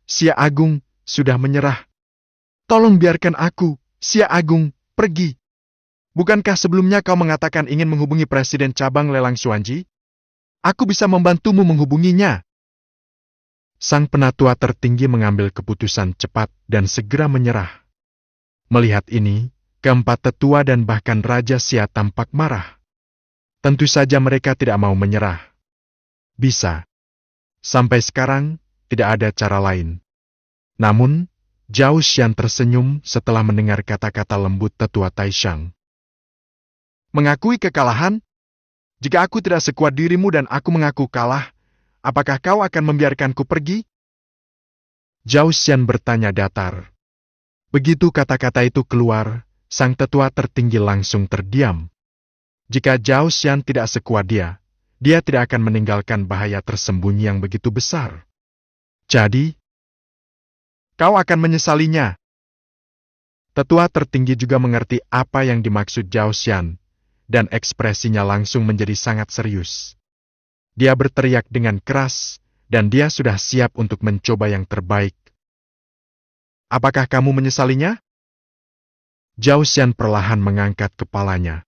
Xia Agung, sudah menyerah. Tolong biarkan aku, Xia Agung, pergi. Bukankah sebelumnya kau mengatakan ingin menghubungi Presiden Cabang Lelang Xuanji? Aku bisa membantumu menghubunginya. Sang penatua tertinggi mengambil keputusan cepat dan segera menyerah. Melihat ini, keempat tetua dan bahkan Raja Xia tampak marah. Tentu saja mereka tidak mau menyerah. Bisa. Sampai sekarang, tidak ada cara lain. Namun, Zhao Xian tersenyum setelah mendengar kata-kata lembut tetua Taishang. Mengakui kekalahan? Jika aku tidak sekuat dirimu dan aku mengaku kalah, apakah kau akan membiarkanku pergi? Zhao Xian bertanya datar. Begitu kata-kata itu keluar, sang tetua tertinggi langsung terdiam. Jika Zhao Xian tidak sekuat dia tidak akan meninggalkan bahaya tersembunyi yang begitu besar. Jadi, kau akan menyesalinya. Tetua tertinggi juga mengerti apa yang dimaksud Zhao Xian, dan ekspresinya langsung menjadi sangat serius. Dia berteriak dengan keras, dan dia sudah siap untuk mencoba yang terbaik. Apakah kamu menyesalinya? Zhao Xian perlahan mengangkat kepalanya.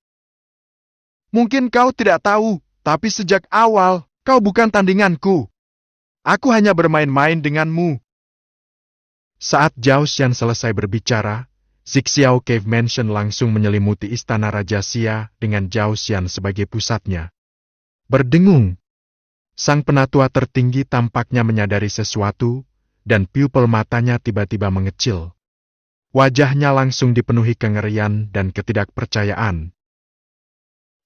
Mungkin kau tidak tahu, tapi sejak awal, kau bukan tandinganku. Aku hanya bermain-main denganmu. Saat Zhao Xian selesai berbicara, Zixiao Cave Mansion langsung menyelimuti istana Raja Xia dengan Zhao Xian sebagai pusatnya. Berdengung. Sang penatua tertinggi tampaknya menyadari sesuatu, dan pupil matanya tiba-tiba mengecil. Wajahnya langsung dipenuhi kengerian dan ketidakpercayaan.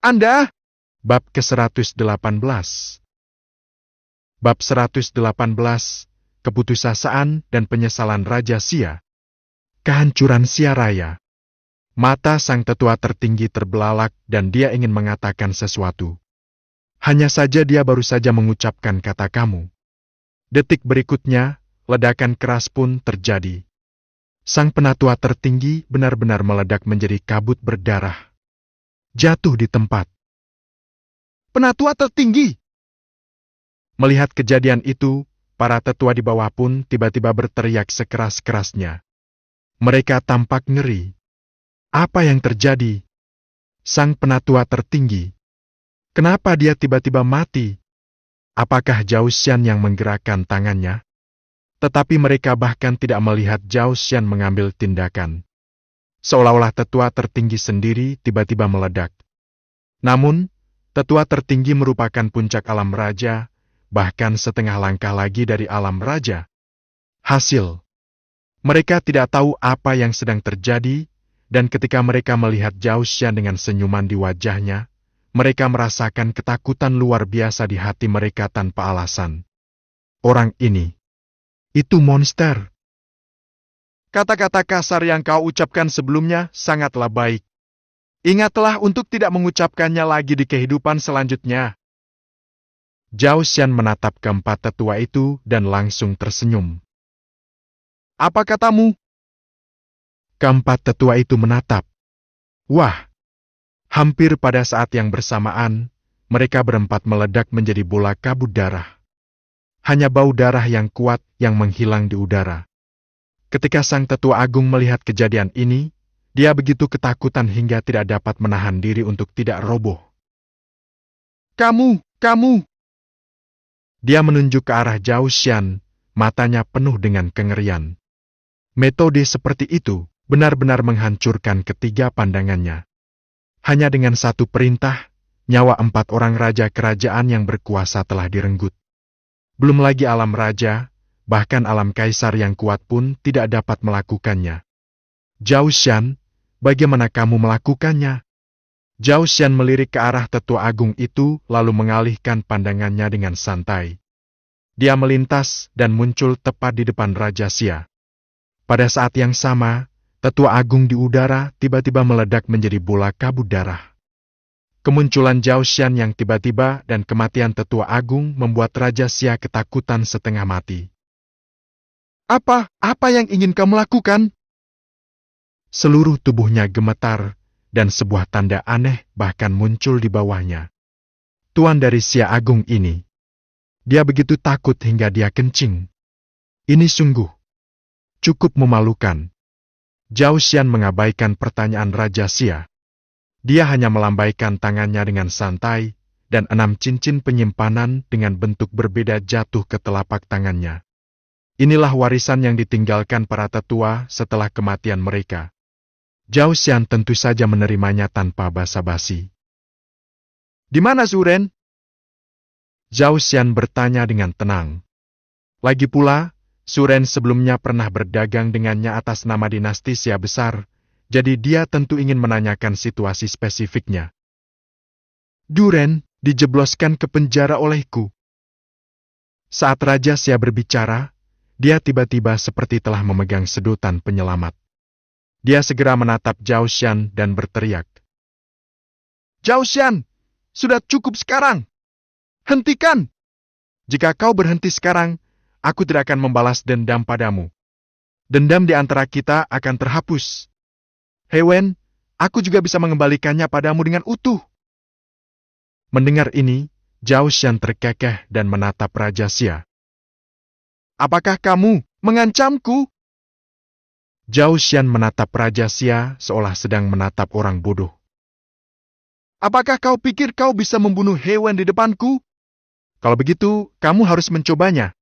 Anda! Bab ke-118. Bab 118, Keputusasaan dan Penyesalan Raja Xia. Kehancuran Xia Raya. Mata sang tetua tertinggi terbelalak dan dia ingin mengatakan sesuatu. Hanya saja dia baru saja mengucapkan kata kamu. Detik berikutnya, ledakan keras pun terjadi. Sang penatua tertinggi benar-benar meledak menjadi kabut berdarah. Jatuh di tempat. Penatua tertinggi! Melihat kejadian itu, para tetua di bawah pun tiba-tiba berteriak sekeras-kerasnya. Mereka tampak ngeri. Apa yang terjadi? Sang penatua tertinggi. Kenapa dia tiba-tiba mati? Apakah Zhao Xian yang menggerakkan tangannya? Tetapi mereka bahkan tidak melihat Zhao Xian mengambil tindakan. Seolah-olah tetua tertinggi sendiri tiba-tiba meledak. Namun, tetua tertinggi merupakan puncak alam raja, bahkan setengah langkah lagi dari alam raja. Hasil. Mereka tidak tahu apa yang sedang terjadi, dan ketika mereka melihat Zhao Xian dengan senyuman di wajahnya, mereka merasakan ketakutan luar biasa di hati mereka tanpa alasan. Orang ini. Itu monster. Kata-kata kasar yang kau ucapkan sebelumnya sangatlah baik. Ingatlah untuk tidak mengucapkannya lagi di kehidupan selanjutnya. Zhao Xian menatap keempat tetua itu dan langsung tersenyum. Apa katamu? Keempat tetua itu menatap. Wah! Hampir pada saat yang bersamaan, mereka berempat meledak menjadi bola kabut darah. Hanya bau darah yang kuat yang menghilang di udara. Ketika sang tetua agung melihat kejadian ini, dia begitu ketakutan hingga tidak dapat menahan diri untuk tidak roboh. Kamu! Dia menunjuk ke arah Zhao Xian, matanya penuh dengan kengerian. Metode seperti itu benar-benar menghancurkan ketiga pandangannya. Hanya dengan satu perintah, nyawa 4 orang raja kerajaan yang berkuasa telah direnggut. Belum lagi alam raja, bahkan alam kaisar yang kuat pun tidak dapat melakukannya. Zhao Xian, bagaimana kamu melakukannya? Zhao Xian melirik ke arah tetua agung itu lalu mengalihkan pandangannya dengan santai. Dia melintas dan muncul tepat di depan Raja Xia. Pada saat yang sama, tetua agung di udara tiba-tiba meledak menjadi bola kabut darah. Kemunculan Zhao Xian yang tiba-tiba dan kematian tetua agung membuat Raja Xia ketakutan setengah mati. Apa yang ingin kamu lakukan? Seluruh tubuhnya gemetar, dan sebuah tanda aneh bahkan muncul di bawahnya. Tuan dari Xia Agung ini. Dia begitu takut hingga dia kencing. Ini sungguh cukup memalukan. Zhao Xian mengabaikan pertanyaan Raja Xia. Dia hanya melambaikan tangannya dengan santai, dan 6 cincin penyimpanan dengan bentuk berbeda jatuh ke telapak tangannya. Inilah warisan yang ditinggalkan para tetua setelah kematian mereka. Zhao Xian tentu saja menerimanya tanpa basa-basi. "Di mana Zuren?" Zhao Xian bertanya dengan tenang. Lagi pula, Zuren sebelumnya pernah berdagang dengannya atas nama dinasti Xia besar, jadi dia tentu ingin menanyakan situasi spesifiknya. "Duren dijebloskan ke penjara olehku." Saat Raja Xia berbicara, dia tiba-tiba seperti telah memegang sedotan penyelamat. Dia segera menatap Zhao Xian dan berteriak. "Zhao Xian, sudah cukup sekarang. Hentikan! Jika kau berhenti sekarang, aku tidak akan membalas dendam padamu. Dendam di antara kita akan terhapus. Hewen, aku juga bisa mengembalikannya padamu dengan utuh." Mendengar ini, Zhao Xian terkekeh dan menatap Raja Xia. "Apakah kamu mengancamku?" Zhao Xian menatap Raja Xia seolah sedang menatap orang bodoh. "Apakah kau pikir kau bisa membunuh hewan di depanku? Kalau begitu, kamu harus mencobanya."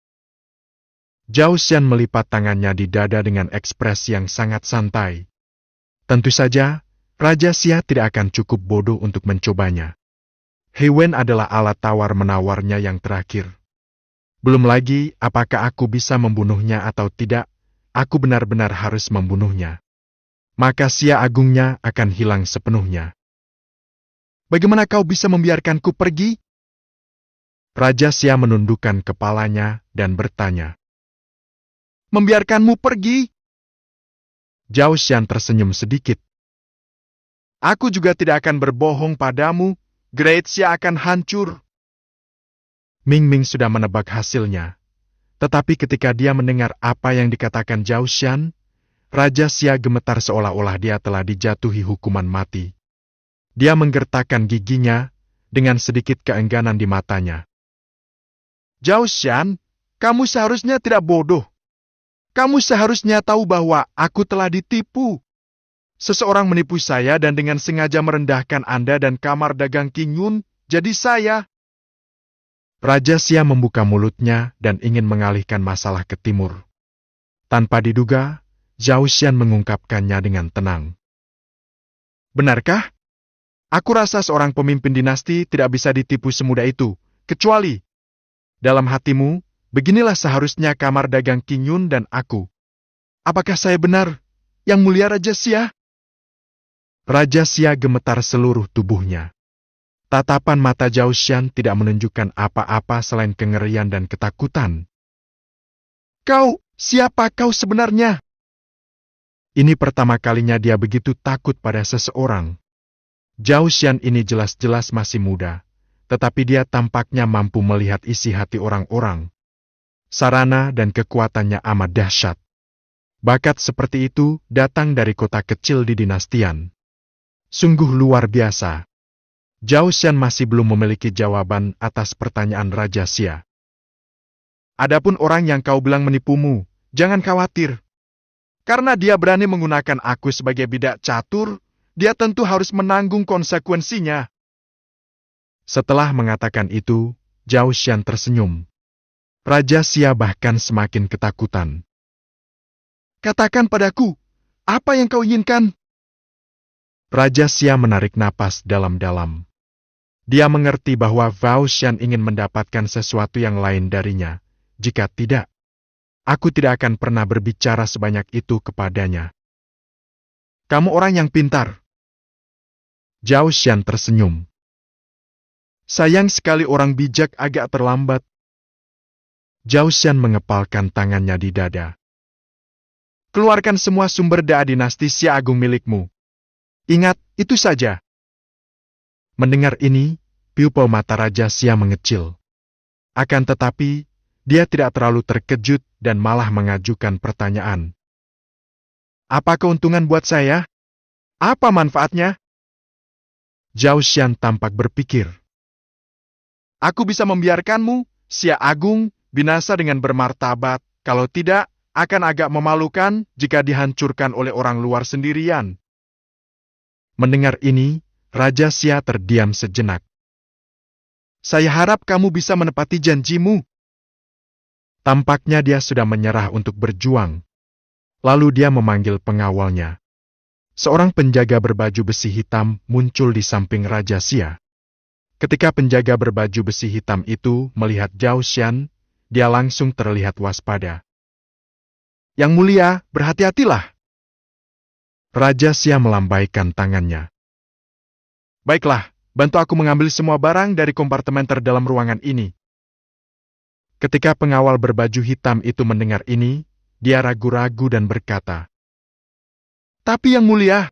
Zhao Xian melipat tangannya di dada dengan ekspresi yang sangat santai. Tentu saja, Raja Xia tidak akan cukup bodoh untuk mencobanya. Hewen adalah alat tawar-menawarnya yang terakhir. Belum lagi, apakah aku bisa membunuhnya atau tidak, aku benar-benar harus membunuhnya. Maka Xia agungnya akan hilang sepenuhnya. "Bagaimana kau bisa membiarkanku pergi?" Raja Xia menundukkan kepalanya dan bertanya. "Membiarkanmu pergi?" Zhao Xian tersenyum sedikit. "Aku juga tidak akan berbohong padamu, Great Xia akan hancur." Ming Ming sudah menebak hasilnya. Tetapi ketika dia mendengar apa yang dikatakan Zhao Xian, Raja Xia gemetar seolah-olah dia telah dijatuhi hukuman mati. Dia menggertakkan giginya dengan sedikit keengganan di matanya. "Zhao Xian, kamu seharusnya tidak bodoh. Kamu seharusnya tahu bahwa aku telah ditipu. Seseorang menipu saya dan dengan sengaja merendahkan Anda dan kamar dagang King Yun, jadi saya." Raja Xia membuka mulutnya dan ingin mengalihkan masalah ke timur. Tanpa diduga, Zhao Xian mengungkapkannya dengan tenang. "Benarkah? Aku rasa seorang pemimpin dinasti tidak bisa ditipu semudah itu, kecuali dalam hatimu, beginilah seharusnya kamar dagang King Yun dan aku. Apakah saya benar, Yang Mulia Raja Xia?" Raja Xia gemetar seluruh tubuhnya. Tatapan mata Zhao Xian tidak menunjukkan apa-apa selain kengerian dan ketakutan. Siapa kau sebenarnya?" Ini pertama kalinya dia begitu takut pada seseorang. Zhao Xian ini jelas-jelas masih muda, tetapi dia tampaknya mampu melihat isi hati orang-orang. Sarana dan kekuatannya amat dahsyat. Bakat seperti itu datang dari kota kecil di dinastian. Sungguh luar biasa. Zhao Xian masih belum memiliki jawaban atas pertanyaan Raja Xia. "Adapun orang yang kau bilang menipumu, jangan khawatir. Karena dia berani menggunakan aku sebagai bidak catur, dia tentu harus menanggung konsekuensinya." Setelah mengatakan itu, Zhao Xian tersenyum. Raja Xia bahkan semakin ketakutan. "Katakan padaku, apa yang kau inginkan?" Raja Xia menarik napas dalam-dalam. Dia mengerti bahwa Zhao Xian ingin mendapatkan sesuatu yang lain darinya. Jika tidak, aku tidak akan pernah berbicara sebanyak itu kepadanya. "Kamu orang yang pintar." Zhao Xian tersenyum. "Sayang sekali orang bijak agak terlambat." Zhao Xian mengepalkan tangannya di dada. "Keluarkan semua sumber daya dinasti Xia Agung milikmu. Ingat, itu saja." Mendengar ini, pupil mata Raja Xia mengecil. Akan tetapi, dia tidak terlalu terkejut dan malah mengajukan pertanyaan. "Apa keuntungan buat saya? Apa manfaatnya?" Zhao Xian tampak berpikir. "Aku bisa membiarkanmu, Xia Agung, binasa dengan bermartabat, Kalau tidak, akan agak memalukan jika dihancurkan oleh orang luar sendirian. Mendengar ini, Raja Xia terdiam sejenak. Saya harap kamu bisa menepati janjimu. Tampaknya dia sudah menyerah untuk berjuang. Lalu dia memanggil pengawalnya. Seorang penjaga berbaju besi hitam muncul di samping Raja Xia. Ketika penjaga berbaju besi hitam itu melihat Zhao Xian, dia langsung terlihat waspada. Yang mulia, berhati-hatilah. Raja Xia melambaikan tangannya. Baiklah, bantu aku mengambil semua barang dari kompartemen terdalam ruangan ini. Ketika pengawal berbaju hitam itu mendengar ini, dia ragu-ragu dan berkata, Tapi yang mulia,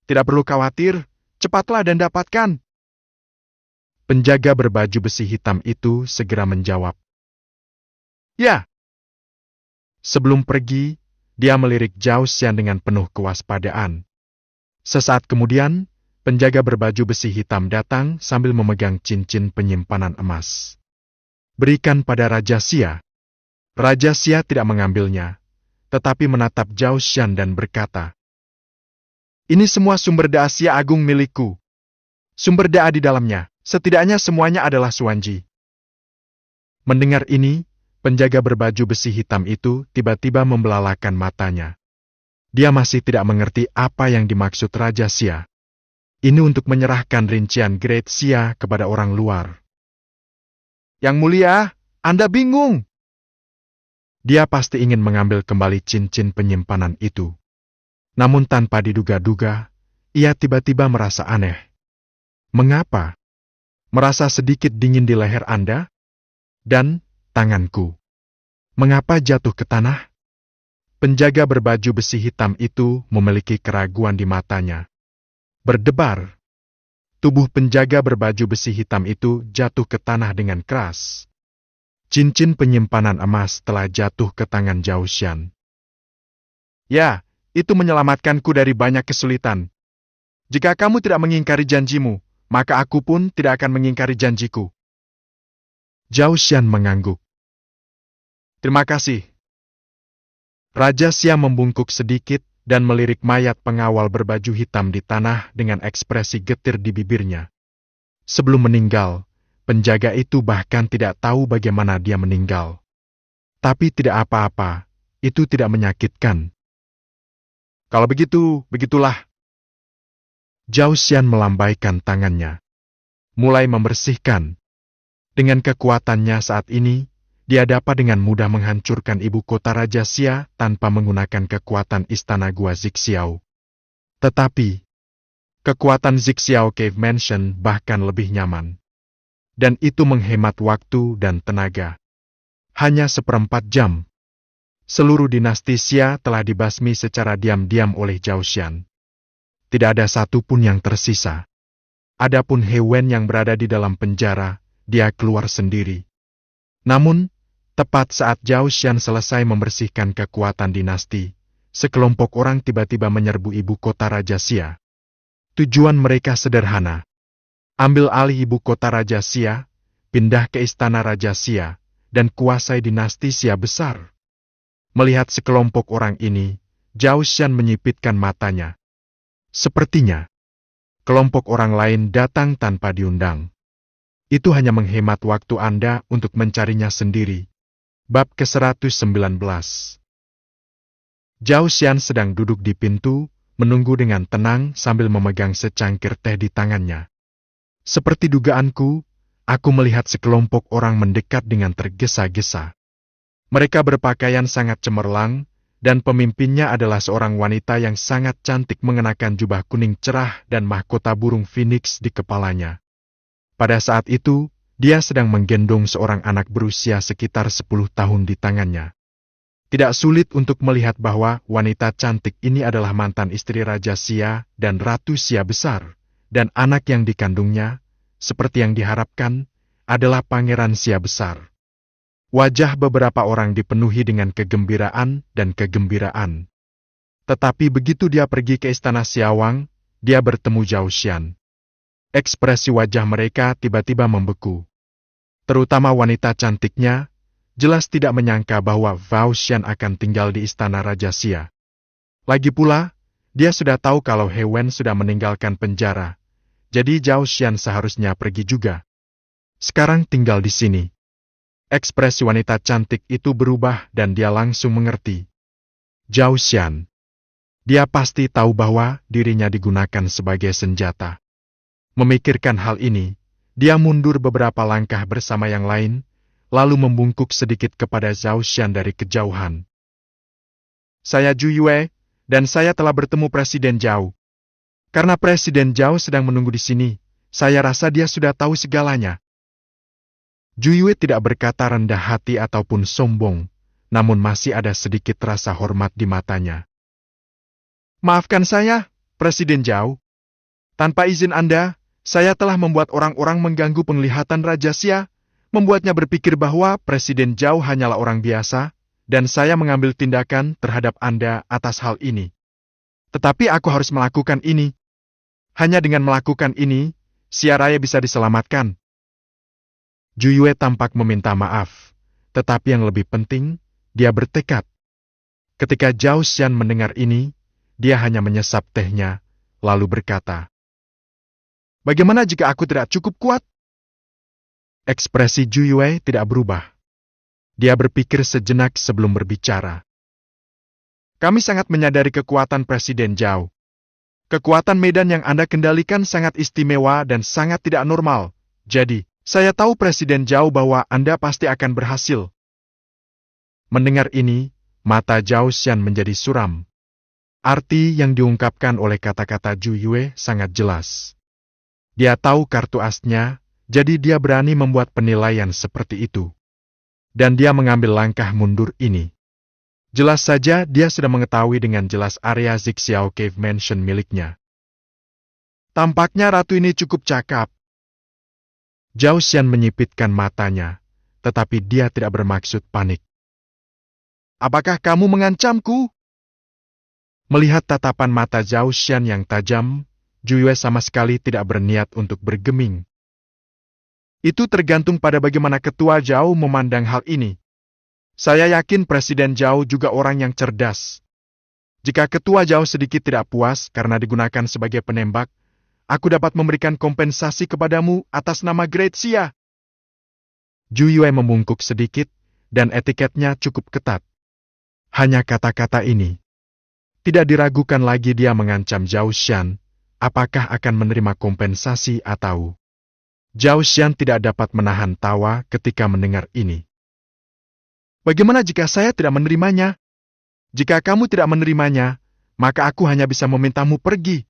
tidak perlu khawatir, cepatlah dan dapatkan. Penjaga berbaju besi hitam itu segera menjawab. Ya. Sebelum pergi, dia melirik Zhao Xian dengan penuh kewaspadaan. Sesaat kemudian, penjaga berbaju besi hitam datang sambil memegang cincin penyimpanan emas. Berikan pada Raja Xia. Raja Xia tidak mengambilnya, tetapi menatap Zhao Xian dan berkata, Ini semua sumber daya Xia Agung milikku. Sumber daya di dalamnya, setidaknya semuanya adalah Xuanji. Mendengar ini, penjaga berbaju besi hitam itu tiba-tiba membelalakan matanya. Dia masih tidak mengerti apa yang dimaksud Raja Xia. Ini untuk menyerahkan rincian Great Xia kepada orang luar. Yang mulia, Anda bingung. Dia pasti ingin mengambil kembali cincin penyimpanan itu. Namun tanpa diduga-duga, ia tiba-tiba merasa aneh. Mengapa? Merasa sedikit dingin di leher Anda? Dan tanganku. Mengapa jatuh ke tanah? Penjaga berbaju besi hitam itu memiliki keraguan di matanya. Berdebar. Tubuh penjaga berbaju besi hitam itu jatuh ke tanah dengan keras. Cincin penyimpanan emas telah jatuh ke tangan Zhao Xian. Ya, itu menyelamatkanku dari banyak kesulitan. Jika kamu tidak mengingkari janjimu, maka aku pun tidak akan mengingkari janjiku. Zhao Xian mengangguk. Terima kasih. Raja Xia membungkuk sedikit dan melirik mayat pengawal berbaju hitam di tanah dengan ekspresi getir di bibirnya. Sebelum meninggal, penjaga itu bahkan tidak tahu bagaimana dia meninggal. Tapi tidak apa-apa, itu tidak menyakitkan. Kalau begitu, begitulah. Zhao Xian melambaikan tangannya, mulai membersihkan. Dengan kekuatannya saat ini, dia dapat dengan mudah menghancurkan ibu kota Raja Xia tanpa menggunakan kekuatan istana gua Zixiao. Tetapi, kekuatan Zixiao Cave Mansion bahkan lebih nyaman. Dan itu menghemat waktu dan tenaga. Hanya 1/4 jam. Seluruh dinasti Xia telah dibasmi secara diam-diam oleh Zhao Xian. Tidak ada satu pun yang tersisa. Adapun He Wen yang berada di dalam penjara, dia keluar sendiri. Namun, tepat saat Zhao Xian selesai membersihkan kekuatan dinasti, sekelompok orang tiba-tiba menyerbu ibu kota Raja Xia. Tujuan mereka sederhana. Ambil alih ibu kota Raja Xia, pindah ke istana Raja Xia, dan kuasai dinasti Xia besar. Melihat sekelompok orang ini, Zhao Xian menyipitkan matanya. Sepertinya, kelompok orang lain datang tanpa diundang. Itu hanya menghemat waktu Anda untuk mencarinya sendiri. Bab ke-119. Zhao Xian sedang duduk di pintu, menunggu dengan tenang sambil memegang secangkir teh di tangannya. Seperti dugaanku, aku melihat sekelompok orang mendekat dengan tergesa-gesa. Mereka berpakaian sangat cemerlang, dan pemimpinnya adalah seorang wanita yang sangat cantik mengenakan jubah kuning cerah dan mahkota burung phoenix di kepalanya. Pada saat itu, dia sedang menggendong seorang anak berusia sekitar 10 tahun di tangannya. Tidak sulit untuk melihat bahwa wanita cantik ini adalah mantan istri Raja Xia dan Ratu Xia besar, dan anak yang dikandungnya, seperti yang diharapkan, adalah Pangeran Xia besar. Wajah beberapa orang dipenuhi dengan kegembiraan dan kegembiraan. Tetapi begitu dia pergi ke istana Xiawang, dia bertemu Zhao Xian. Ekspresi wajah mereka tiba-tiba membeku. Terutama wanita cantiknya, jelas tidak menyangka bahwa Zhao Xian akan tinggal di istana Raja Xia. Lagi pula, dia sudah tahu kalau He Wen sudah meninggalkan penjara, jadi Zhao Xian seharusnya pergi juga. Sekarang tinggal di sini. Ekspresi wanita cantik itu berubah dan dia langsung mengerti. Zhao Xian. Dia pasti tahu bahwa dirinya digunakan sebagai senjata. Memikirkan hal ini, dia mundur beberapa langkah bersama yang lain, lalu membungkuk sedikit kepada Zhao Xian dari kejauhan. Saya Zhu Yue, dan saya telah bertemu Presiden Zhao. Karena Presiden Zhao sedang menunggu di sini, saya rasa dia sudah tahu segalanya. Zhu Yue tidak berkata rendah hati ataupun sombong, namun masih ada sedikit rasa hormat di matanya. Maafkan saya, Presiden Zhao. Tanpa izin Anda, saya telah membuat orang-orang mengganggu penglihatan Raja Xia, membuatnya berpikir bahwa Presiden Zhao hanyalah orang biasa, dan saya mengambil tindakan terhadap Anda atas hal ini. Tetapi aku harus melakukan ini. Hanya dengan melakukan ini, Xia Raya bisa diselamatkan. Zhu Yue tampak meminta maaf, tetapi yang lebih penting, dia bertekad. Ketika Zhao Xian mendengar ini, dia hanya menyesap tehnya, lalu berkata, "Bagaimana jika aku tidak cukup kuat?" Ekspresi Zhu Yue tidak berubah. Dia berpikir sejenak sebelum berbicara. Kami sangat menyadari kekuatan Presiden Zhao. Kekuatan medan yang Anda kendalikan sangat istimewa dan sangat tidak normal. Jadi, saya tahu Presiden Zhao bahwa Anda pasti akan berhasil. Mendengar ini, mata Zhao Xian menjadi suram. Arti yang diungkapkan oleh kata-kata Zhu Yue sangat jelas. Dia tahu kartu asnya, jadi dia berani membuat penilaian seperti itu. Dan dia mengambil langkah mundur ini. Jelas saja dia sudah mengetahui dengan jelas area Zixiao Cave Mansion miliknya. Tampaknya ratu ini cukup cakap. Zhao Xian menyipitkan matanya, tetapi dia tidak bermaksud panik. Apakah kamu mengancamku? Melihat tatapan mata Zhao Xian yang tajam, Zhu Yue sama sekali tidak berniat untuk bergeming. Itu tergantung pada bagaimana Ketua Zhao memandang hal ini. Saya yakin Presiden Zhao juga orang yang cerdas. Jika Ketua Zhao sedikit tidak puas karena digunakan sebagai penembak, aku dapat memberikan kompensasi kepadamu atas nama Great Xia. Zhu Yue membungkuk sedikit, dan etiketnya cukup ketat. Hanya kata-kata ini. Tidak diragukan lagi dia mengancam Zhao Xian, apakah akan menerima kompensasi atau... Zhao Xian tidak dapat menahan tawa ketika mendengar ini. Bagaimana jika saya tidak menerimanya? Jika kamu tidak menerimanya, maka aku hanya bisa memintamu pergi.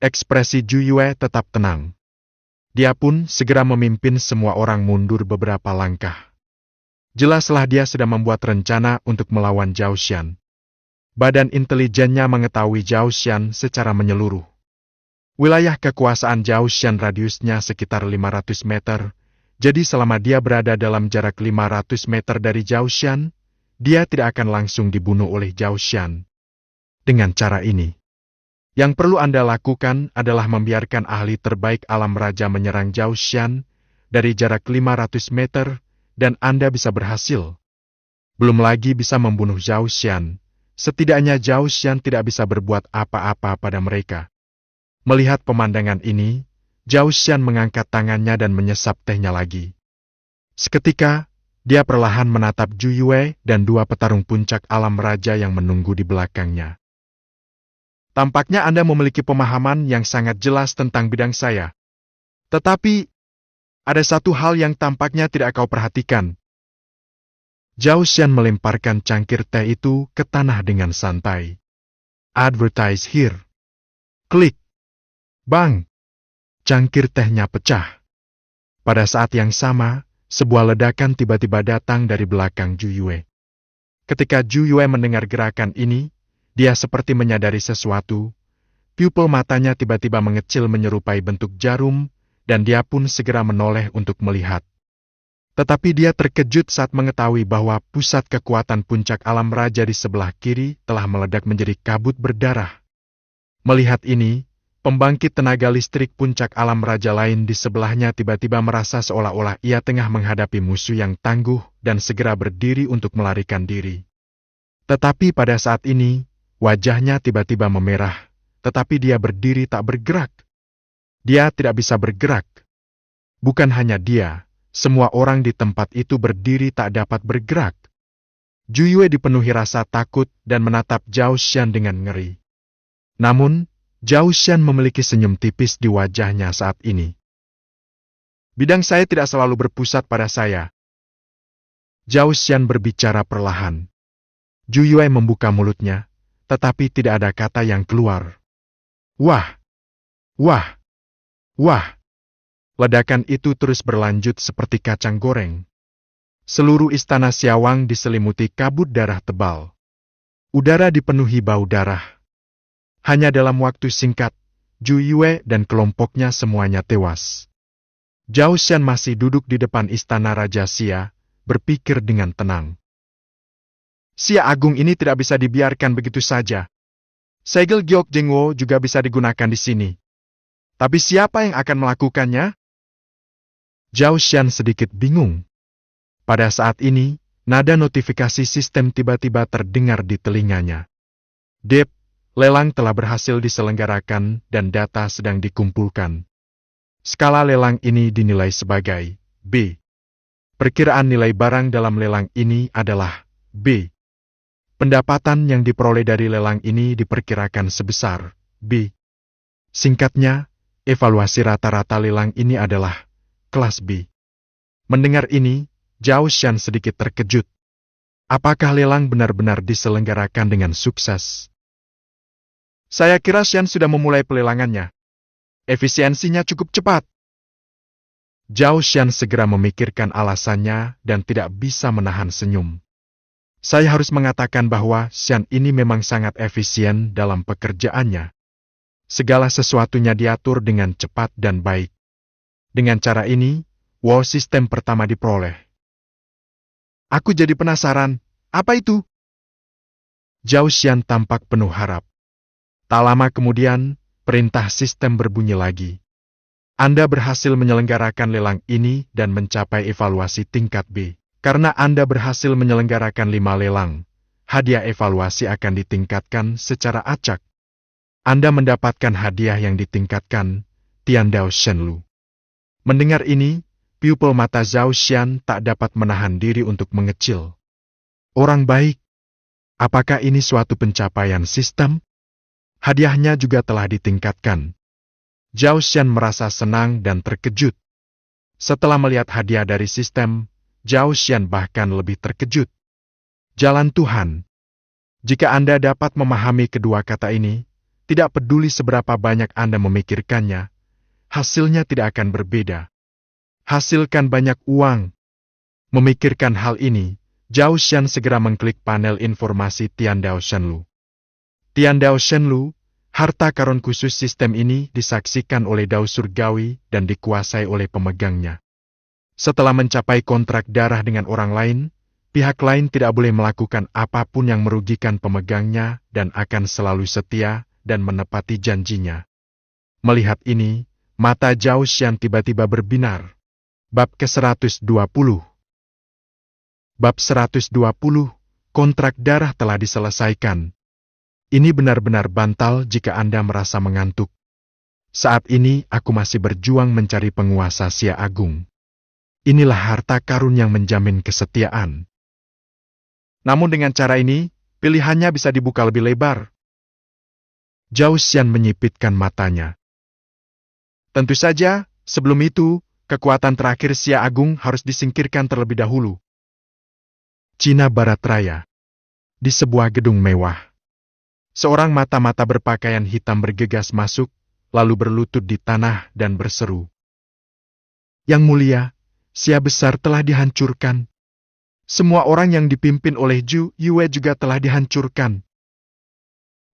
Ekspresi Zhu Yue tetap tenang. Dia pun segera memimpin semua orang mundur beberapa langkah. Jelaslah dia sedang membuat rencana untuk melawan Zhao Xian. Badan intelijennya mengetahui Zhao Xian secara menyeluruh. Wilayah kekuasaan Zhao Xian radiusnya sekitar 500 meter, jadi selama dia berada dalam jarak 500 meter dari Zhao Xian, dia tidak akan langsung dibunuh oleh Zhao Xian. Dengan cara ini, yang perlu Anda lakukan adalah membiarkan ahli terbaik alam raja menyerang Zhao Xian dari jarak 500 meter, dan Anda bisa berhasil. Belum lagi bisa membunuh Zhao Xian. Setidaknya Zhao Xian tidak bisa berbuat apa-apa pada mereka. Melihat pemandangan ini, Zhao Xian mengangkat tangannya dan menyesap tehnya lagi. Seketika, dia perlahan menatap Zhu Yue dan dua petarung puncak alam raja yang menunggu di belakangnya. Tampaknya Anda memiliki pemahaman yang sangat jelas tentang bidang saya. Tetapi, ada satu hal yang tampaknya tidak kau perhatikan. Zhao Xian melemparkan cangkir teh itu ke tanah dengan santai. Advertise here. Klik. Bang! Cangkir tehnya pecah. Pada saat yang sama, sebuah ledakan tiba-tiba datang dari belakang Zhu Yue. Ketika Zhu Yue mendengar gerakan ini, dia seperti menyadari sesuatu. Pupil matanya tiba-tiba mengecil menyerupai bentuk jarum, dan dia pun segera menoleh untuk melihat. Tetapi dia terkejut saat mengetahui bahwa pusat kekuatan puncak alam raja di sebelah kiri telah meledak menjadi kabut berdarah. Melihat ini, Pembangkit tenaga listrik puncak alam raja lain di sebelahnya tiba-tiba merasa seolah-olah ia tengah menghadapi musuh yang tangguh dan segera berdiri untuk melarikan diri. Tetapi pada saat ini, wajahnya tiba-tiba memerah, tetapi dia berdiri tak bergerak. Dia tidak bisa bergerak. Bukan hanya dia, semua orang di tempat itu berdiri tak dapat bergerak. Zhu Yue dipenuhi rasa takut dan menatap Zhao Xian dengan ngeri. Namun, Zhao Xian memiliki senyum tipis di wajahnya saat ini. Bidang saya tidak selalu berpusat pada saya. Zhao Xian berbicara perlahan. Zhu Yue membuka mulutnya, tetapi tidak ada kata yang keluar. Wah! Wah! Wah! Ledakan itu terus berlanjut seperti kacang goreng. Seluruh istana Xiawang diselimuti kabut darah tebal. Udara dipenuhi bau darah. Hanya dalam waktu singkat, Zhu Yue dan kelompoknya semuanya tewas. Zhao Xian masih duduk di depan istana Raja Xia, berpikir dengan tenang. Xia Agung ini tidak bisa dibiarkan begitu saja. Segel Giok Jingwo juga bisa digunakan di sini. Tapi siapa yang akan melakukannya? Zhao Xian sedikit bingung. Pada saat ini, nada notifikasi sistem tiba-tiba terdengar di telinganya. Dep, lelang telah berhasil diselenggarakan dan data sedang dikumpulkan. Skala lelang ini dinilai sebagai B. Perkiraan nilai barang dalam lelang ini adalah B. Pendapatan yang diperoleh dari lelang ini diperkirakan sebesar B. Singkatnya, evaluasi rata-rata lelang ini adalah kelas B. Mendengar ini, Zhao Xian sedikit terkejut. Apakah lelang benar-benar diselenggarakan dengan sukses? Saya kira Xian sudah memulai pelelangannya. Efisiensinya cukup cepat. Zhao Xian segera memikirkan alasannya dan tidak bisa menahan senyum. Saya harus mengatakan bahwa Xian ini memang sangat efisien dalam pekerjaannya. Segala sesuatunya diatur dengan cepat dan baik. Dengan cara ini, wall system pertama diperoleh. Aku jadi penasaran, apa itu? Zhao Xian tampak penuh harap. Tak lama kemudian, perintah sistem berbunyi lagi. Anda berhasil menyelenggarakan lelang ini dan mencapai evaluasi tingkat B. Karena Anda berhasil menyelenggarakan 5 lelang, hadiah evaluasi akan ditingkatkan secara acak. Anda mendapatkan hadiah yang ditingkatkan, Tiandao Shenlu. Mendengar ini, pupil mata Zhao Xian tak dapat menahan diri untuk mengecil. Orang baik, apakah ini suatu pencapaian sistem? Hadiahnya juga telah ditingkatkan. Zhao Xian merasa senang dan terkejut. Setelah melihat hadiah dari sistem, Zhao Xian bahkan lebih terkejut. Jalan Tuhan. Jika Anda dapat memahami kedua kata ini, tidak peduli seberapa banyak Anda memikirkannya, hasilnya tidak akan berbeda. Hasilkan banyak uang. Memikirkan hal ini, Zhao Xian segera mengklik panel informasi Tiandao Shenlu. Tiandao Shenlu, harta karun khusus sistem ini disaksikan oleh Dao Surgawi dan dikuasai oleh pemegangnya. Setelah mencapai kontrak darah dengan orang lain, pihak lain tidak boleh melakukan apapun yang merugikan pemegangnya dan akan selalu setia dan menepati janjinya. Melihat ini, mata Zhao Xian tiba-tiba berbinar. Bab ke-120. Bab 120, kontrak darah telah diselesaikan. Ini benar-benar bantal jika Anda merasa mengantuk. Saat ini aku masih berjuang mencari penguasa Xia Agung. Inilah harta karun yang menjamin kesetiaan. Namun dengan cara ini, pilihannya bisa dibuka lebih lebar. Zhao Xian menyipitkan matanya. Tentu saja, sebelum itu, kekuatan terakhir Xia Agung harus disingkirkan terlebih dahulu. Cina Barat Raya. Di sebuah gedung mewah. Seorang mata-mata berpakaian hitam bergegas masuk, lalu berlutut di tanah dan berseru. Yang mulia, Xia besar telah dihancurkan. Semua orang yang dipimpin oleh Zhu Yue juga telah dihancurkan.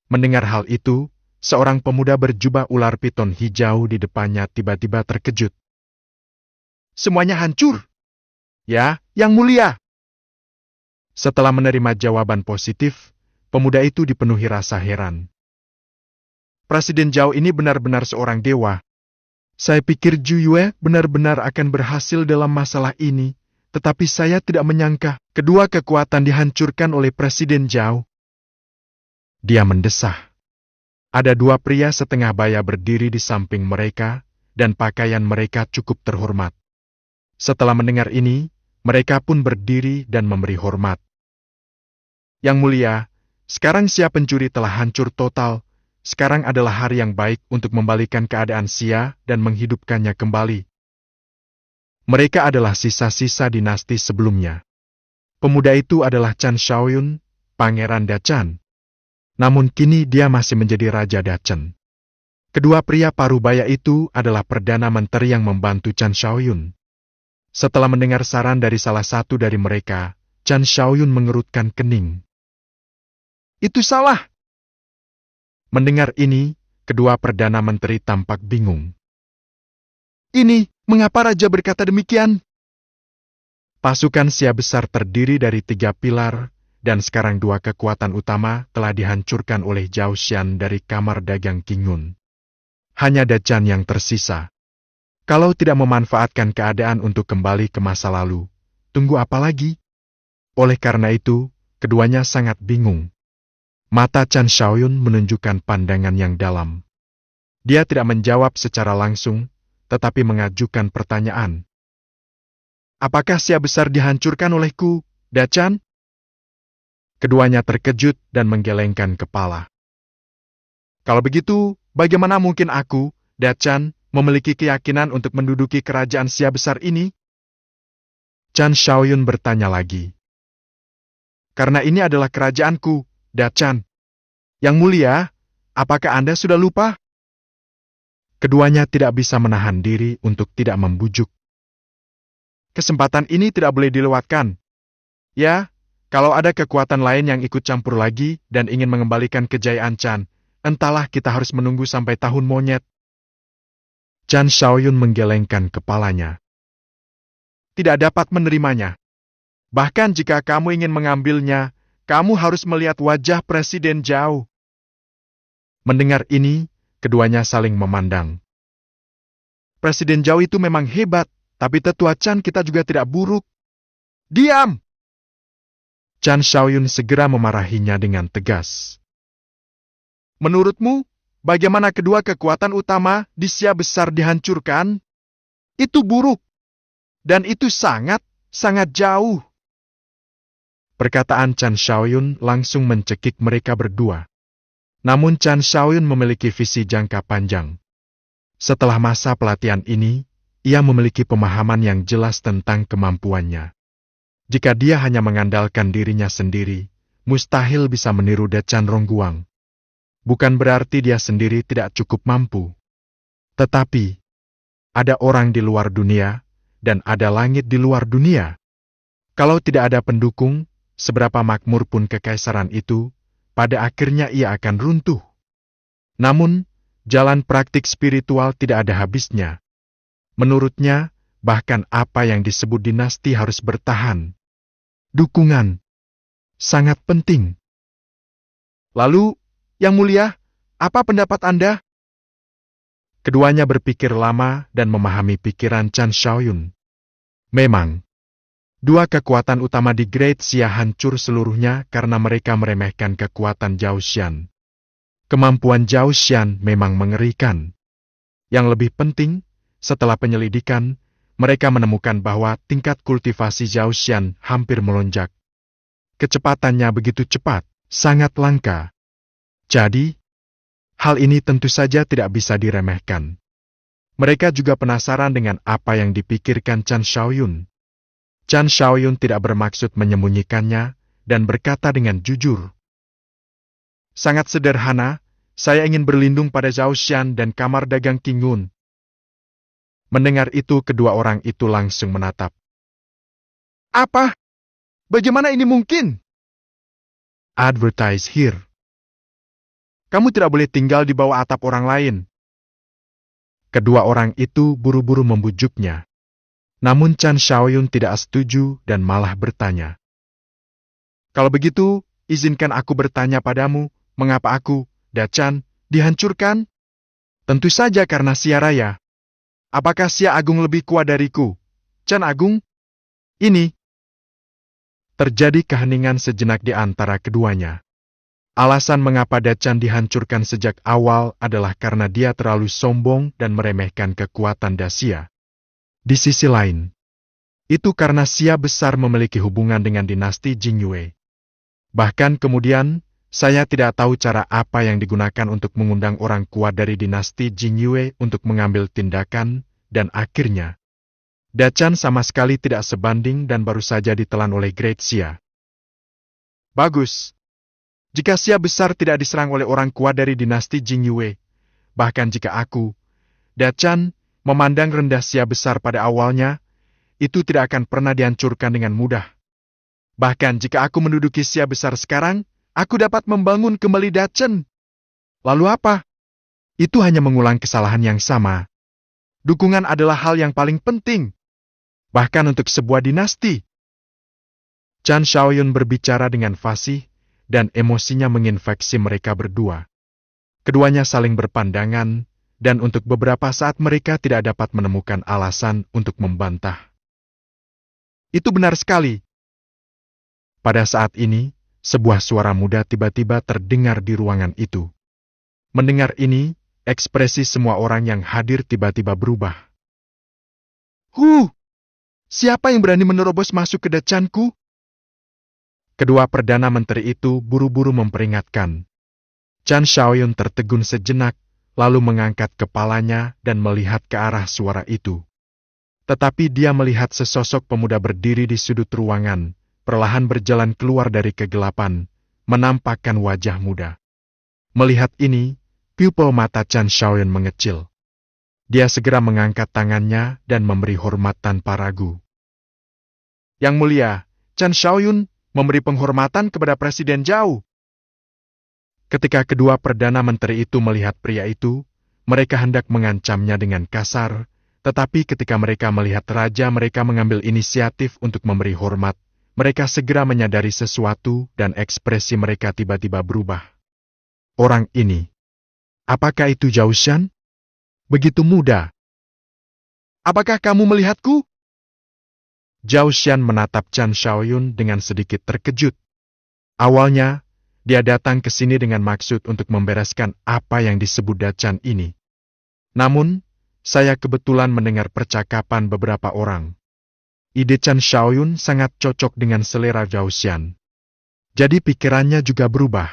Mendengar hal itu, seorang pemuda berjubah ular piton hijau di depannya tiba-tiba terkejut. Semuanya hancur? Ya, yang mulia. Setelah menerima jawaban positif, pemuda itu dipenuhi rasa heran. Presiden Zhao ini benar-benar seorang dewa. Saya pikir Zhu Yue benar-benar akan berhasil dalam masalah ini, tetapi saya tidak menyangka kedua kekuatan dihancurkan oleh Presiden Zhao. Dia mendesah. Ada dua pria setengah baya berdiri di samping mereka, dan pakaian mereka cukup terhormat. Setelah mendengar ini, mereka pun berdiri dan memberi hormat. Yang mulia, sekarang Xia pencuri telah hancur total. Sekarang adalah hari yang baik untuk membalikan keadaan Xia dan menghidupkannya kembali. Mereka adalah sisa-sisa dinasti sebelumnya. Pemuda itu adalah Chan Xiaoyun, Pangeran Dachan. Namun kini dia masih menjadi Raja Dachan. Kedua pria parubaya itu adalah Perdana Menteri yang membantu Chan Xiaoyun. Setelah mendengar saran dari salah satu dari mereka, Chan Xiaoyun mengerutkan kening. Itu salah! Mendengar ini, kedua Perdana Menteri tampak bingung. Ini, mengapa Raja berkata demikian? Pasukan Xia besar terdiri dari 3 pilar, dan sekarang 2 kekuatan utama telah dihancurkan oleh Zhao Xian dari kamar dagang Qingyun. Hanya Dachan yang tersisa. Kalau tidak memanfaatkan keadaan untuk kembali ke masa lalu, tunggu apa lagi? Oleh karena itu, keduanya sangat bingung. Mata Chan Xiaoyun menunjukkan pandangan yang dalam. Dia tidak menjawab secara langsung, tetapi mengajukan pertanyaan. Apakah Xia besar dihancurkan olehku, Dachan? Keduanya terkejut dan menggelengkan kepala. Kalau begitu, bagaimana mungkin aku, Dachan, memiliki keyakinan untuk menduduki kerajaan Xia besar ini? Chan Xiaoyun bertanya lagi. Karena ini adalah kerajaanku, Dachan. Yang mulia, apakah Anda sudah lupa? Keduanya tidak bisa menahan diri untuk tidak membujuk. Kesempatan ini tidak boleh dilewatkan. Ya, kalau ada kekuatan lain yang ikut campur lagi dan ingin mengembalikan kejayaan Chan, entahlah kita harus menunggu sampai tahun monyet. Chan Xiaoyun menggelengkan kepalanya. Tidak dapat menerimanya. Bahkan jika kamu ingin mengambilnya, kamu harus melihat wajah Presiden Zhao. Mendengar ini, keduanya saling memandang. Presiden Zhao itu memang hebat, tapi tetua Chan kita juga tidak buruk. Diam! Chan Xiaoyun segera memarahinya dengan tegas. Menurutmu, bagaimana kedua kekuatan utama di Xia besar dihancurkan? Itu buruk. Dan itu sangat jauh. Perkataan Chan Xiaoyun langsung mencekik mereka berdua. Namun Chan Xiaoyun memiliki visi jangka panjang. Setelah masa pelatihan ini, ia memiliki pemahaman yang jelas tentang kemampuannya. Jika dia hanya mengandalkan dirinya sendiri, mustahil bisa meniru Dachan Rongguang. Bukan berarti dia sendiri tidak cukup mampu. Tetapi, ada orang di luar dunia, dan ada langit di luar dunia. Kalau tidak ada pendukung, seberapa makmur pun kekaisaran itu, pada akhirnya ia akan runtuh. Namun, jalan praktik spiritual tidak ada habisnya. Menurutnya, bahkan apa yang disebut dinasti harus bertahan. Dukungan sangat penting. Lalu, Yang Mulia, apa pendapat Anda? Keduanya berpikir lama dan memahami pikiran Chan Xiaoyun. Memang, dua kekuatan utama di Great Xia hancur seluruhnya karena mereka meremehkan kekuatan Zhao Xian. Kemampuan Zhao Xian memang mengerikan. Yang lebih penting, setelah penyelidikan, mereka menemukan bahwa tingkat kultivasi Zhao Xian hampir melonjak. Kecepatannya begitu cepat, sangat langka. Jadi, hal ini tentu saja tidak bisa diremehkan. Mereka juga penasaran dengan apa yang dipikirkan Chan Xiaoyun. Chan Xiaoyun tidak bermaksud menyembunyikannya dan berkata dengan jujur. Sangat sederhana, saya ingin berlindung pada Zhao Xian dan kamar dagang Qingyun. Mendengar itu kedua orang itu langsung menatap. Apa? Bagaimana ini mungkin? Advertise here. Kamu tidak boleh tinggal di bawah atap orang lain. Kedua orang itu buru-buru membujuknya. Namun Chan Xiaoyun tidak setuju dan malah bertanya. Kalau begitu, izinkan aku bertanya padamu, mengapa aku, Dachan, Dihancurkan? Tentu saja karena Xia Raya. Apakah Xia Agung lebih kuat dariku? Chan Agung? Ini. Terjadi keheningan sejenak di antara keduanya. Alasan mengapa Dachan dihancurkan sejak awal adalah karena dia terlalu sombong dan meremehkan kekuatan Daxia. Di sisi lain, itu karena Xia besar memiliki hubungan dengan dinasti Jingyue. Bahkan kemudian, saya tidak tahu cara apa yang digunakan untuk mengundang orang kuat dari dinasti Jingyue untuk mengambil tindakan, dan akhirnya, Dachan sama sekali tidak sebanding dan baru saja ditelan oleh Great Xia. Bagus. Jika Xia besar tidak diserang oleh orang kuat dari dinasti Jingyue, bahkan jika aku, Dachan, memandang rendah Xia besar pada awalnya, itu tidak akan pernah dihancurkan dengan mudah. Bahkan jika aku menduduki Xia besar sekarang, aku dapat membangun kembali Dachan. Lalu apa? Itu hanya mengulang kesalahan yang sama. Dukungan adalah hal yang paling penting, bahkan untuk sebuah dinasti. Chan Xiaoyun berbicara dengan fasih, dan emosinya menginfeksi mereka berdua. Keduanya saling berpandangan, dan untuk beberapa saat mereka tidak dapat menemukan alasan untuk membantah. Itu benar sekali. Pada saat ini, sebuah suara muda tiba-tiba terdengar di ruangan itu. Mendengar ini, ekspresi semua orang yang hadir tiba-tiba berubah. Siapa yang berani menerobos masuk ke Dachanku? Kedua Perdana Menteri itu buru-buru memperingatkan. Chan Xiaoyun tertegun sejenak, lalu mengangkat kepalanya dan melihat ke arah suara itu. Tetapi dia melihat sesosok pemuda berdiri di sudut ruangan, perlahan berjalan keluar dari kegelapan, menampakkan wajah muda. Melihat ini, pupil mata Chan Xiaoyun mengecil. Dia segera mengangkat tangannya dan memberi hormat tanpa ragu. Yang mulia, Chan Xiaoyun memberi penghormatan kepada Presiden Zhao. Ketika kedua Perdana Menteri itu melihat pria itu, mereka hendak mengancamnya dengan kasar, tetapi ketika mereka melihat raja, mereka mengambil inisiatif untuk memberi hormat. Mereka segera menyadari sesuatu dan ekspresi mereka tiba-tiba berubah. Orang ini, apakah itu Zhao Shan? Begitu muda. Apakah kamu melihatku? Zhao Shan menatap Chan Xiaoyun dengan sedikit terkejut. Awalnya, dia datang ke sini dengan maksud untuk membereskan apa yang disebut Dachan ini. Namun, saya kebetulan mendengar percakapan beberapa orang. Ide Chan Xiaoyun sangat cocok dengan selera Zhao Shan. Jadi pikirannya juga berubah.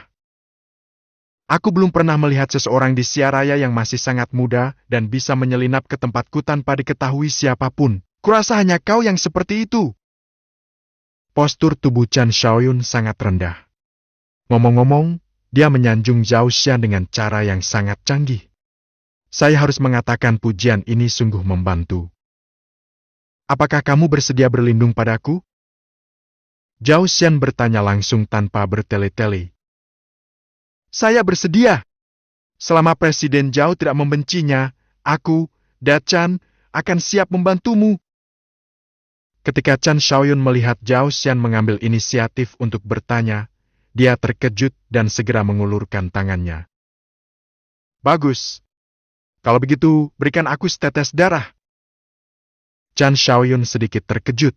Aku belum pernah melihat seseorang di Xia Raya yang masih sangat muda dan bisa menyelinap ke tempatku tanpa diketahui siapapun. Kurasa hanya kau yang seperti itu. Postur tubuh Chan Xiaoyun sangat rendah. Ngomong-ngomong, dia menyanjung Zhao Shan dengan cara yang sangat canggih. Saya harus mengatakan pujian ini sungguh membantu. Apakah kamu bersedia berlindung padaku? Zhao Shan bertanya langsung tanpa bertele-tele. Saya bersedia. Selama Presiden Zhao tidak membencinya, aku, Dachan, akan siap membantumu. Ketika Chan Xiaoyun melihat Zhao Shan mengambil inisiatif untuk bertanya, dia terkejut dan segera mengulurkan tangannya. Bagus. Kalau begitu, berikan aku setetes darah. Chan Xiaoyun sedikit terkejut.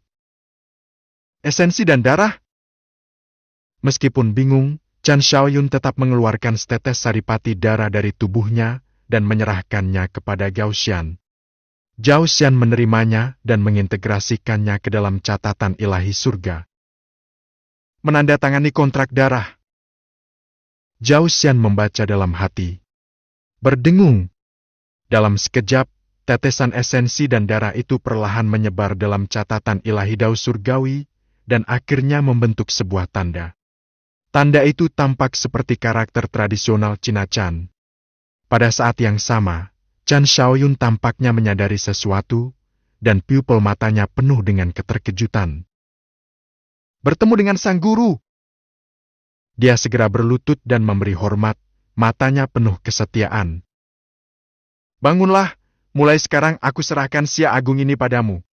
Esensi dan darah? Meskipun bingung, Chan Xiaoyun tetap mengeluarkan setetes saripati darah dari tubuhnya dan menyerahkannya kepada Zhao Shan. Zhao Shan menerimanya dan mengintegrasikannya ke dalam catatan ilahi surga. Menandatangani kontrak darah. Zhao Shan membaca dalam hati. Berdengung. Dalam sekejap, tetesan esensi dan darah itu perlahan menyebar dalam catatan ilahi Dao surgawi, dan akhirnya membentuk sebuah tanda. Tanda itu tampak seperti karakter tradisional Cina Chan. Pada saat yang sama, Chan Xiaoyun tampaknya menyadari sesuatu, dan pupil matanya penuh dengan keterkejutan. Bertemu dengan sang guru. Dia segera berlutut dan memberi hormat, matanya penuh kesetiaan. Bangunlah, mulai sekarang aku serahkan Xia Agung ini padamu.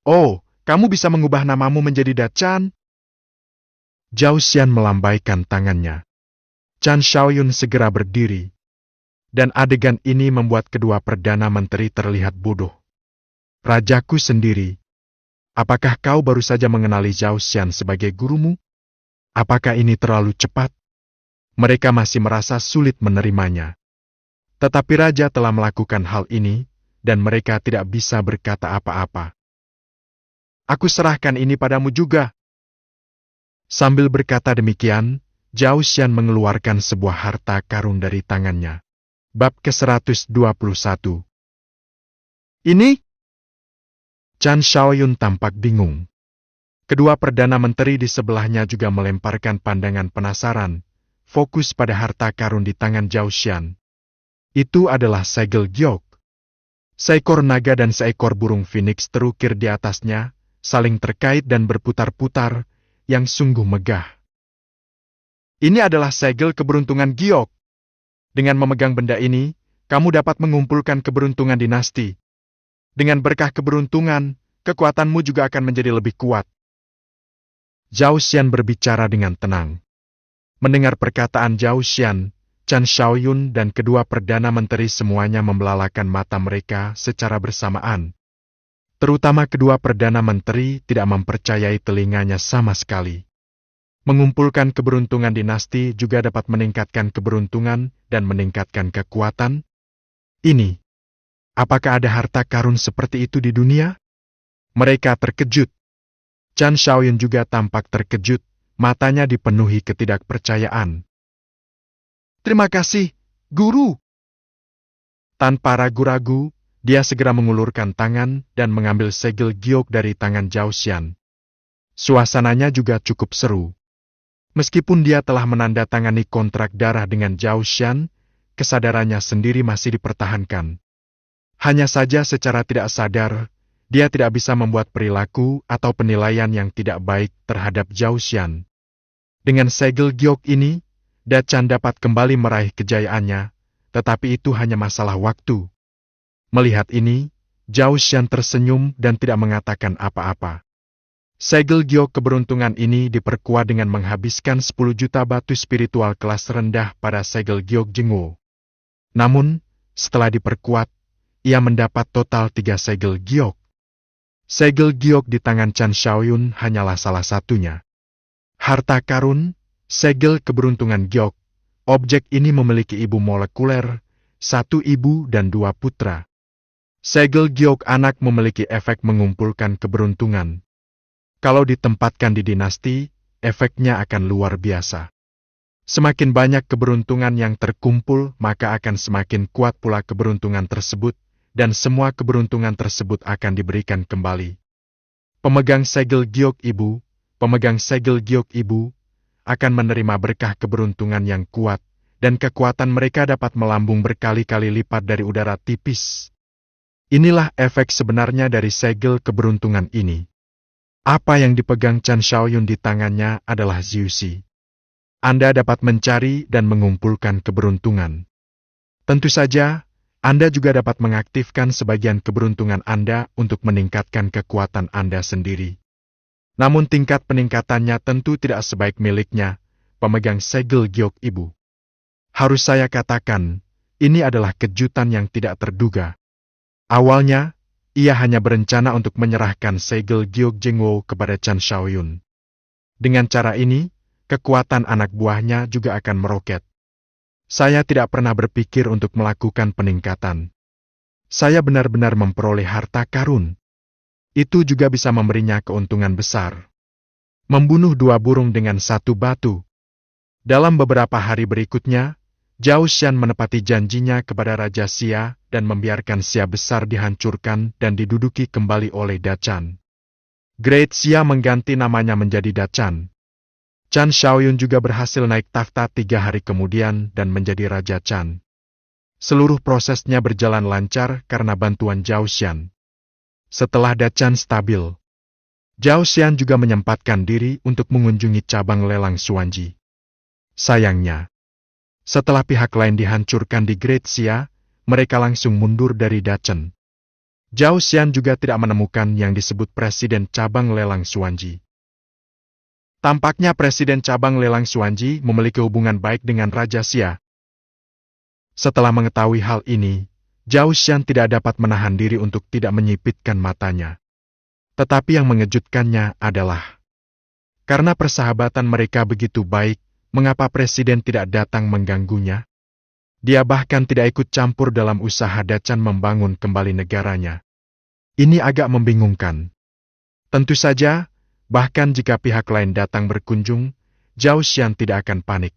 Oh, kamu bisa mengubah namamu menjadi Dachan? Zhao Shan melambaikan tangannya. Chan Xiaoyun segera berdiri. Dan adegan ini membuat kedua Perdana Menteri terlihat bodoh. Rajaku sendiri, apakah kau baru saja mengenali Zhao Xian sebagai gurumu? Apakah ini terlalu cepat? Mereka masih merasa sulit menerimanya. Tetapi raja telah melakukan hal ini, dan mereka tidak bisa berkata apa-apa. Aku serahkan ini padamu juga. Sambil berkata demikian, Zhao Xian mengeluarkan sebuah harta karun dari tangannya. Bab ke-121. Ini? Chan Xiaoyun tampak bingung. Kedua Perdana Menteri di sebelahnya juga melemparkan pandangan penasaran, fokus pada harta karun di tangan Zhao Xian. Itu adalah segel giok. Seekor naga dan seekor burung phoenix terukir di atasnya, saling terkait dan berputar-putar, yang sungguh megah. Ini adalah segel keberuntungan giok. Dengan memegang benda ini, kamu dapat mengumpulkan keberuntungan dinasti. Dengan berkah keberuntungan, kekuatanmu juga akan menjadi lebih kuat. Zhao Xian berbicara dengan tenang. Mendengar perkataan Zhao Xian, Chan Xiaoyun dan kedua Perdana Menteri semuanya membelalakan mata mereka secara bersamaan. Terutama kedua Perdana Menteri tidak mempercayai telinganya sama sekali. Mengumpulkan keberuntungan dinasti juga dapat meningkatkan keberuntungan dan meningkatkan kekuatan. Ini, apakah ada harta karun seperti itu di dunia? Mereka terkejut. Chan Xiaoyun juga tampak terkejut, matanya dipenuhi ketidakpercayaan. Terima kasih, Guru. Tanpa ragu-ragu, dia segera mengulurkan tangan dan mengambil segel giok dari tangan Zhao Xian. Suasananya juga cukup seru. Meskipun dia telah menandatangani kontrak darah dengan Zhao Xian, kesadarannya sendiri masih dipertahankan. Hanya saja secara tidak sadar, dia tidak bisa membuat perilaku atau penilaian yang tidak baik terhadap Zhao Xian. Dengan segel giok ini, Dachan dapat kembali meraih kejayaannya, tetapi itu hanya masalah waktu. Melihat ini, Zhao Xian tersenyum dan tidak mengatakan apa-apa. Segel giok keberuntungan ini diperkuat dengan menghabiskan 10 juta batu spiritual kelas rendah pada segel giok Jingwo. Namun, setelah diperkuat, ia mendapat total 3 segel giok. Segel giok di tangan Chan Xiaoyun hanyalah salah satunya. Harta karun, segel keberuntungan giok, objek ini memiliki ibu molekuler, 1 ibu dan 2 putra. Segel giok anak memiliki efek mengumpulkan keberuntungan. Kalau ditempatkan di dinasti, efeknya akan luar biasa. Semakin banyak keberuntungan yang terkumpul, maka akan semakin kuat pula keberuntungan tersebut, dan semua keberuntungan tersebut akan diberikan kembali. Pemegang segel giok ibu akan menerima berkah keberuntungan yang kuat, dan kekuatan mereka dapat melambung berkali-kali lipat dari udara tipis. Inilah efek sebenarnya dari segel keberuntungan ini. Apa yang dipegang Chan Xiaoyun di tangannya adalah Ziuxi. Anda dapat mencari dan mengumpulkan keberuntungan. Tentu saja, Anda juga dapat mengaktifkan sebagian keberuntungan Anda untuk meningkatkan kekuatan Anda sendiri. Namun tingkat peningkatannya tentu tidak sebaik miliknya, pemegang segel giok ibu. Harus saya katakan, ini adalah kejutan yang tidak terduga. Awalnya, ia hanya berencana untuk menyerahkan segel giok Jingwo kepada Chan Xiaoyun. Dengan cara ini, kekuatan anak buahnya juga akan meroket. Saya tidak pernah berpikir untuk melakukan peningkatan. Saya benar-benar memperoleh harta karun. Itu juga bisa memberinya keuntungan besar. Membunuh 2 burung dengan 1 batu. Dalam beberapa hari berikutnya, Zhao Xian menepati janjinya kepada Raja Xia dan membiarkan Xia besar dihancurkan dan diduduki kembali oleh Dachan. Great Xia mengganti namanya menjadi Dachan. Chan Xiaoyun juga berhasil naik takhta 3 hari kemudian dan menjadi Raja Chan. Seluruh prosesnya berjalan lancar karena bantuan Zhao Xian. Setelah Dachan stabil, Zhao Xian juga menyempatkan diri untuk mengunjungi cabang lelang Xuanji. Sayangnya, setelah pihak lain dihancurkan di Great Xia, mereka langsung mundur dari Dachan. Zhao Xian juga tidak menemukan yang disebut Presiden Cabang Lelang Xuanji. Tampaknya Presiden Cabang Lelang Xuanji memiliki hubungan baik dengan Raja Xia. Setelah mengetahui hal ini, Zhao Xian tidak dapat menahan diri untuk tidak menyipitkan matanya. Tetapi yang mengejutkannya adalah, karena persahabatan mereka begitu baik, mengapa Presiden tidak datang mengganggunya? Dia bahkan tidak ikut campur dalam usaha Dacan membangun kembali negaranya. Ini agak membingungkan. Tentu saja, bahkan jika pihak lain datang berkunjung, Zhao Xian tidak akan panik.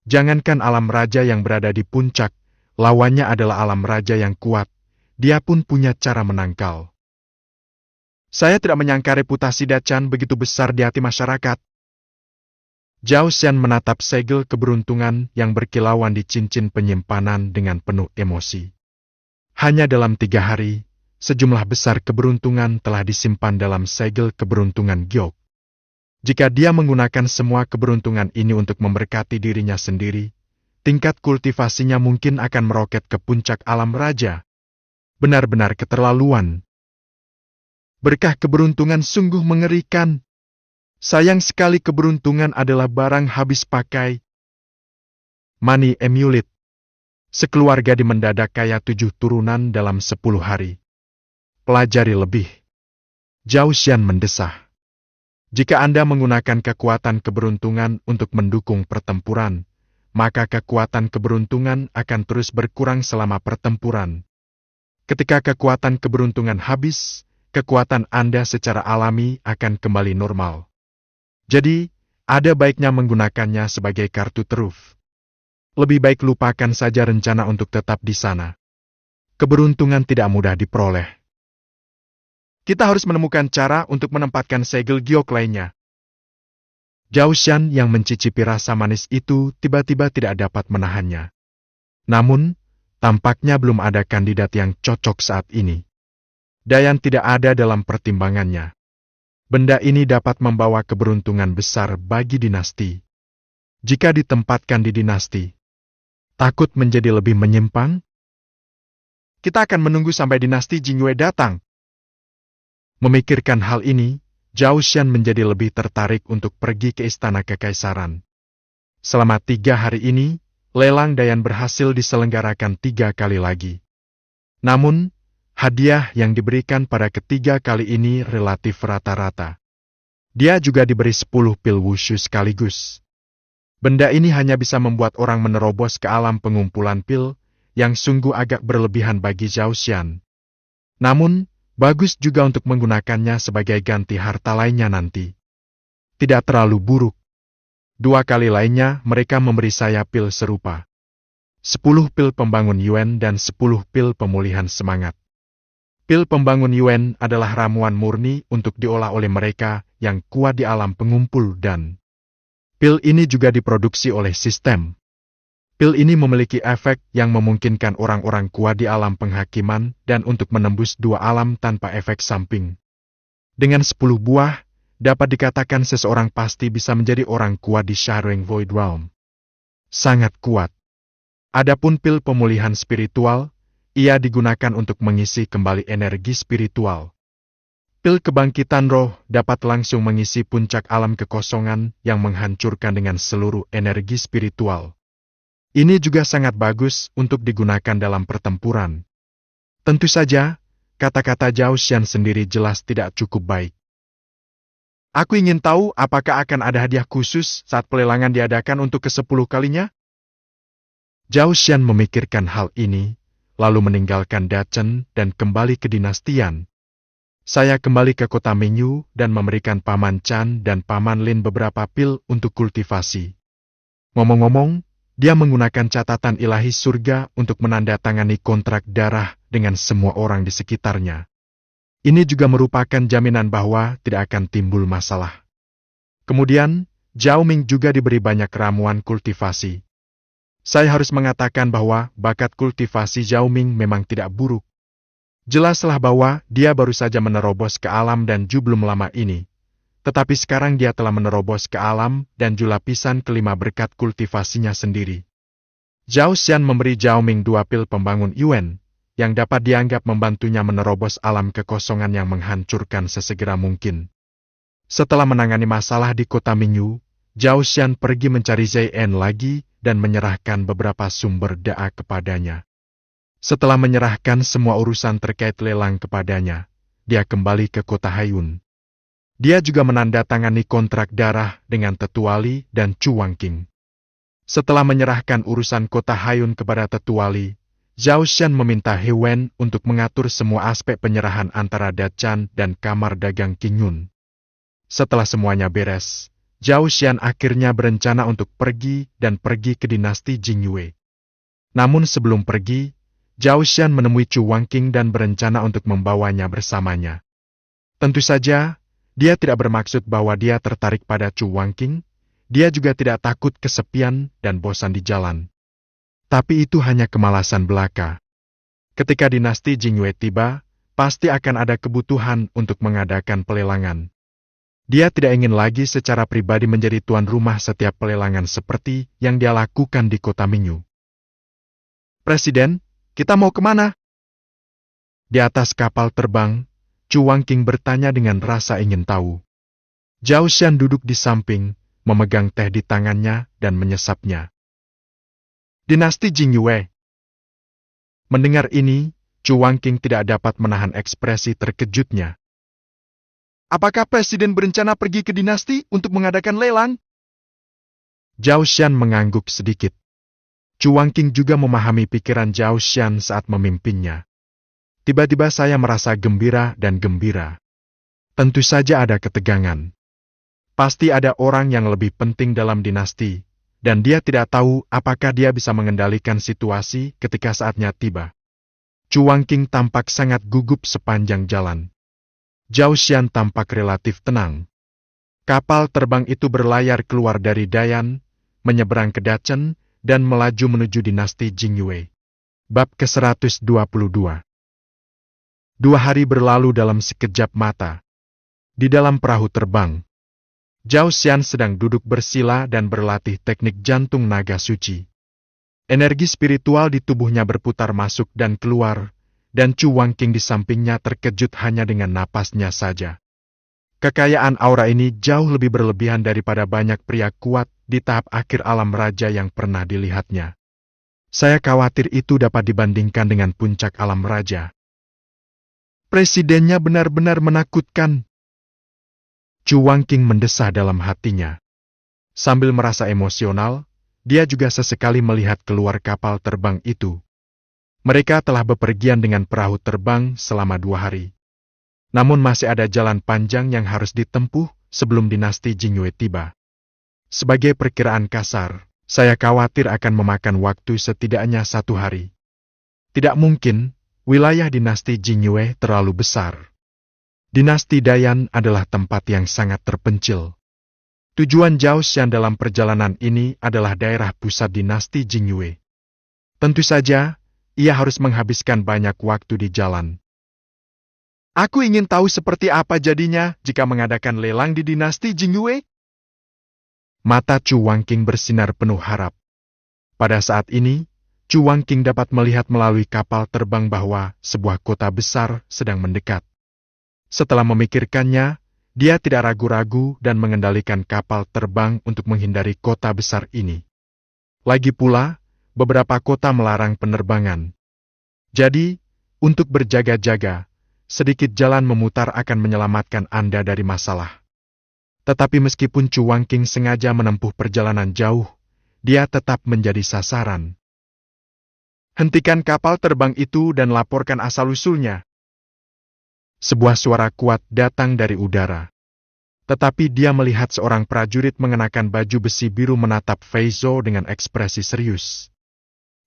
Jangankan alam raja yang berada di puncak, lawannya adalah alam raja yang kuat. Dia pun punya cara menangkal. Saya tidak menyangka reputasi Dacan begitu besar di hati masyarakat. Zhao Xian menatap segel keberuntungan yang berkilauan di cincin penyimpanan dengan penuh emosi. Hanya dalam 3 hari, sejumlah besar keberuntungan telah disimpan dalam segel keberuntungan Giok. Jika dia menggunakan semua keberuntungan ini untuk memberkati dirinya sendiri, tingkat kultivasinya mungkin akan meroket ke puncak alam raja. Benar-benar keterlaluan. Berkah keberuntungan sungguh mengerikan. Sayang sekali keberuntungan adalah barang habis pakai. Money Amulet. Sekeluarga di mendadak kaya 7 turunan dalam 10 hari. Pelajari lebih. Zhao Xian mendesah. Jika Anda menggunakan kekuatan keberuntungan untuk mendukung pertempuran, maka kekuatan keberuntungan akan terus berkurang selama pertempuran. Ketika kekuatan keberuntungan habis, kekuatan Anda secara alami akan kembali normal. Jadi, ada baiknya menggunakannya sebagai kartu truf. Lebih baik lupakan saja rencana untuk tetap di sana. Keberuntungan tidak mudah diperoleh. Kita harus menemukan cara untuk menempatkan segel giok lainnya. Zhao Xian yang mencicipi rasa manis itu tiba-tiba tidak dapat menahannya. Namun, tampaknya belum ada kandidat yang cocok saat ini. Dayan tidak ada dalam pertimbangannya. Benda ini dapat membawa keberuntungan besar bagi dinasti. Jika ditempatkan di dinasti, takut menjadi lebih menyimpang? Kita akan menunggu sampai dinasti Jingyue datang. Memikirkan hal ini, Zhao Xian menjadi lebih tertarik untuk pergi ke istana kekaisaran. Selama 3 hari ini, lelang Dayan berhasil diselenggarakan 3 kali lagi. Namun, hadiah yang diberikan pada ketiga kali ini relatif rata-rata. Dia juga diberi 10 pil wushu sekaligus. Benda ini hanya bisa membuat orang menerobos ke alam pengumpulan pil, yang sungguh agak berlebihan bagi Zhao Xian. Namun, bagus juga untuk menggunakannya sebagai ganti harta lainnya nanti. Tidak terlalu buruk. 2 kali lainnya mereka memberi saya pil serupa. 10 pil pembangun Yuan dan 10 pil pemulihan semangat. Pil pembangun Yuan adalah ramuan murni untuk diolah oleh mereka yang kuat di alam pengumpul dan pil ini juga diproduksi oleh sistem. Pil ini memiliki efek yang memungkinkan orang-orang kuat di alam penghakiman dan untuk menembus 2 alam tanpa efek samping. Dengan 10 buah, dapat dikatakan seseorang pasti bisa menjadi orang kuat di Sharing Void Realm. Sangat kuat. Adapun pil pemulihan spiritual, ia digunakan untuk mengisi kembali energi spiritual. Pil kebangkitan roh dapat langsung mengisi puncak alam kekosongan yang menghancurkan dengan seluruh energi spiritual. Ini juga sangat bagus untuk digunakan dalam pertempuran. Tentu saja, kata-kata Zhao Xian sendiri jelas tidak cukup baik. Aku ingin tahu apakah akan ada hadiah khusus saat pelelangan diadakan untuk ke-10 kalinya? Zhao Xian memikirkan hal ini, lalu meninggalkan Dachen dan kembali ke dinastian. Saya kembali ke kota Mingyu dan memberikan Paman Chan dan Paman Lin beberapa pil untuk kultivasi. Ngomong-ngomong, dia menggunakan catatan ilahi surga untuk menandatangani kontrak darah dengan semua orang di sekitarnya. Ini juga merupakan jaminan bahwa tidak akan timbul masalah. Kemudian, Zhao Ming juga diberi banyak ramuan kultivasi. Saya harus mengatakan bahwa bakat kultivasi Zhao Ming memang tidak buruk. Jelaslah bahwa dia baru saja menerobos ke alam dan Ju belum lama ini. Tetapi sekarang dia telah menerobos ke alam dan Ju lapisan kelima berkat kultivasinya sendiri. Zhao Xian memberi Zhao Ming 2 pil pembangun Yuan, yang dapat dianggap membantunya menerobos alam kekosongan yang menghancurkan sesegera mungkin. Setelah menangani masalah di kota Mingyu, Zhao Xian pergi mencari Zai En lagi dan menyerahkan beberapa sumber daya kepadanya. Setelah menyerahkan semua urusan terkait lelang kepadanya, dia kembali ke kota Hayun. Dia juga menandatangani kontrak darah dengan Tetuali dan Chu Wangqing. Setelah menyerahkan urusan kota Hayun kepada Tetuali, Zhao Xian meminta He Wen untuk mengatur semua aspek penyerahan antara Dachan dan kamar dagang Qing Yun. Setelah semuanya beres, Zhao Xian akhirnya berencana untuk pergi ke dinasti Jingyue. Namun sebelum pergi, Zhao Xian menemui Chu Wangqing dan berencana untuk membawanya bersamanya. Tentu saja, dia tidak bermaksud bahwa dia tertarik pada Chu Wangqing, dia juga tidak takut kesepian dan bosan di jalan. Tapi itu hanya kemalasan belaka. Ketika dinasti Jingyue tiba, pasti akan ada kebutuhan untuk mengadakan pelelangan. Dia tidak ingin lagi secara pribadi menjadi tuan rumah setiap pelelangan seperti yang dia lakukan di kota Mingyu. Presiden, kita mau kemana? Di atas kapal terbang, Chu Wangqing bertanya dengan rasa ingin tahu. Zhao Xian duduk di samping, memegang teh di tangannya dan menyesapnya. Dinasti Jingyue. Mendengar ini, Chu Wangqing tidak dapat menahan ekspresi terkejutnya. Apakah Presiden berencana pergi ke dinasti untuk mengadakan lelang? Zhao Xian mengangguk sedikit. Chu Wangqing juga memahami pikiran Zhao Xian saat memimpinnya. Tiba-tiba saya merasa gembira dan gembira. Tentu saja ada ketegangan. Pasti ada orang yang lebih penting dalam dinasti, dan dia tidak tahu apakah dia bisa mengendalikan situasi ketika saatnya tiba. Chu Wangqing tampak sangat gugup sepanjang jalan. Zhao Xian tampak relatif tenang. Kapal terbang itu berlayar keluar dari Dayan, menyeberang ke Dachan, dan melaju menuju dinasti Jingyue. Bab ke-122. 2 hari berlalu dalam sekejap mata. Di dalam perahu terbang, Zhao Xian sedang duduk bersila dan berlatih teknik jantung naga suci. Energi spiritual di tubuhnya berputar masuk dan keluar, dan Chu Wangqing di sampingnya terkejut hanya dengan napasnya saja. Kekayaan aura ini jauh lebih berlebihan daripada banyak pria kuat di tahap akhir alam raja yang pernah dilihatnya. Saya khawatir itu dapat dibandingkan dengan puncak alam raja. Presidennya benar-benar menakutkan. Chu Wangqing mendesah dalam hatinya. Sambil merasa emosional, dia juga sesekali melihat keluar kapal terbang itu. Mereka telah bepergian dengan perahu terbang selama 2 hari. Namun masih ada jalan panjang yang harus ditempuh sebelum dinasti Jingyue tiba. Sebagai perkiraan kasar, saya khawatir akan memakan waktu setidaknya 1 hari. Tidak mungkin, wilayah dinasti Jingyue terlalu besar. Dinasti Dayan adalah tempat yang sangat terpencil. Tujuan Zhao Xian dalam perjalanan ini adalah daerah pusat dinasti Jingyue. Tentu saja, ia harus menghabiskan banyak waktu di jalan. Aku ingin tahu seperti apa jadinya jika mengadakan lelang di dinasti Jingyue. Mata Chu Wangqing bersinar penuh harap. Pada saat ini, Chu Wangqing dapat melihat melalui kapal terbang bahwa sebuah kota besar sedang mendekat. Setelah memikirkannya, dia tidak ragu-ragu dan mengendalikan kapal terbang untuk menghindari kota besar ini. Lagi pula, beberapa kota melarang penerbangan. Jadi, untuk berjaga-jaga, sedikit jalan memutar akan menyelamatkan Anda dari masalah. Tetapi meskipun Chu Wangqing sengaja menempuh perjalanan jauh, dia tetap menjadi sasaran. Hentikan kapal terbang itu dan laporkan asal-usulnya. Sebuah suara kuat datang dari udara. Tetapi dia melihat seorang prajurit mengenakan baju besi biru menatap Fei Zhou dengan ekspresi serius.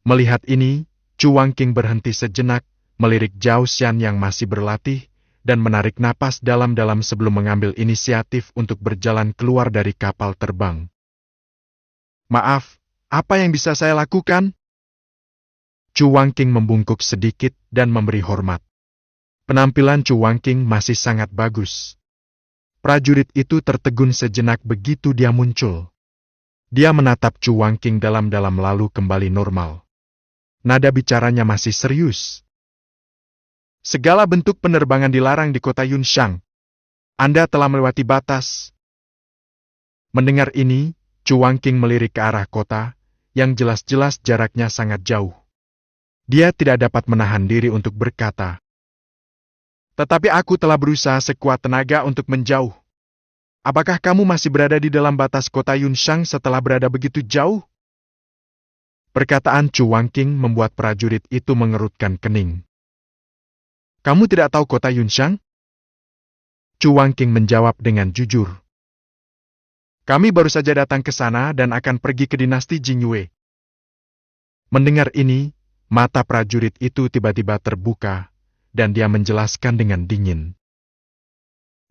Melihat ini, Chu Wangqing berhenti sejenak, melirik Zhao Xian yang masih berlatih, dan menarik napas dalam-dalam sebelum mengambil inisiatif untuk berjalan keluar dari kapal terbang. Maaf, apa yang bisa saya lakukan? Chu Wangqing membungkuk sedikit dan memberi hormat. Penampilan Chu Wangqing masih sangat bagus. Prajurit itu tertegun sejenak begitu dia muncul. Dia menatap Chu Wangqing dalam-dalam lalu kembali normal. Nada bicaranya masih serius. Segala bentuk penerbangan dilarang di kota Yunxiang. Anda telah melewati batas. Mendengar ini, Chu Wangqing melirik ke arah kota, yang jelas-jelas jaraknya sangat jauh. Dia tidak dapat menahan diri untuk berkata, "Tetapi aku telah berusaha sekuat tenaga untuk menjauh. Apakah kamu masih berada di dalam batas kota Yunshang setelah berada begitu jauh?" Perkataan Chu Wangqing membuat prajurit itu mengerutkan kening. "Kamu tidak tahu kota Yunshang?" Chu Wangqing menjawab dengan jujur. "Kami baru saja datang ke sana dan akan pergi ke dinasti Jingyue." Mendengar ini, mata prajurit itu tiba-tiba terbuka, dan dia menjelaskan dengan dingin.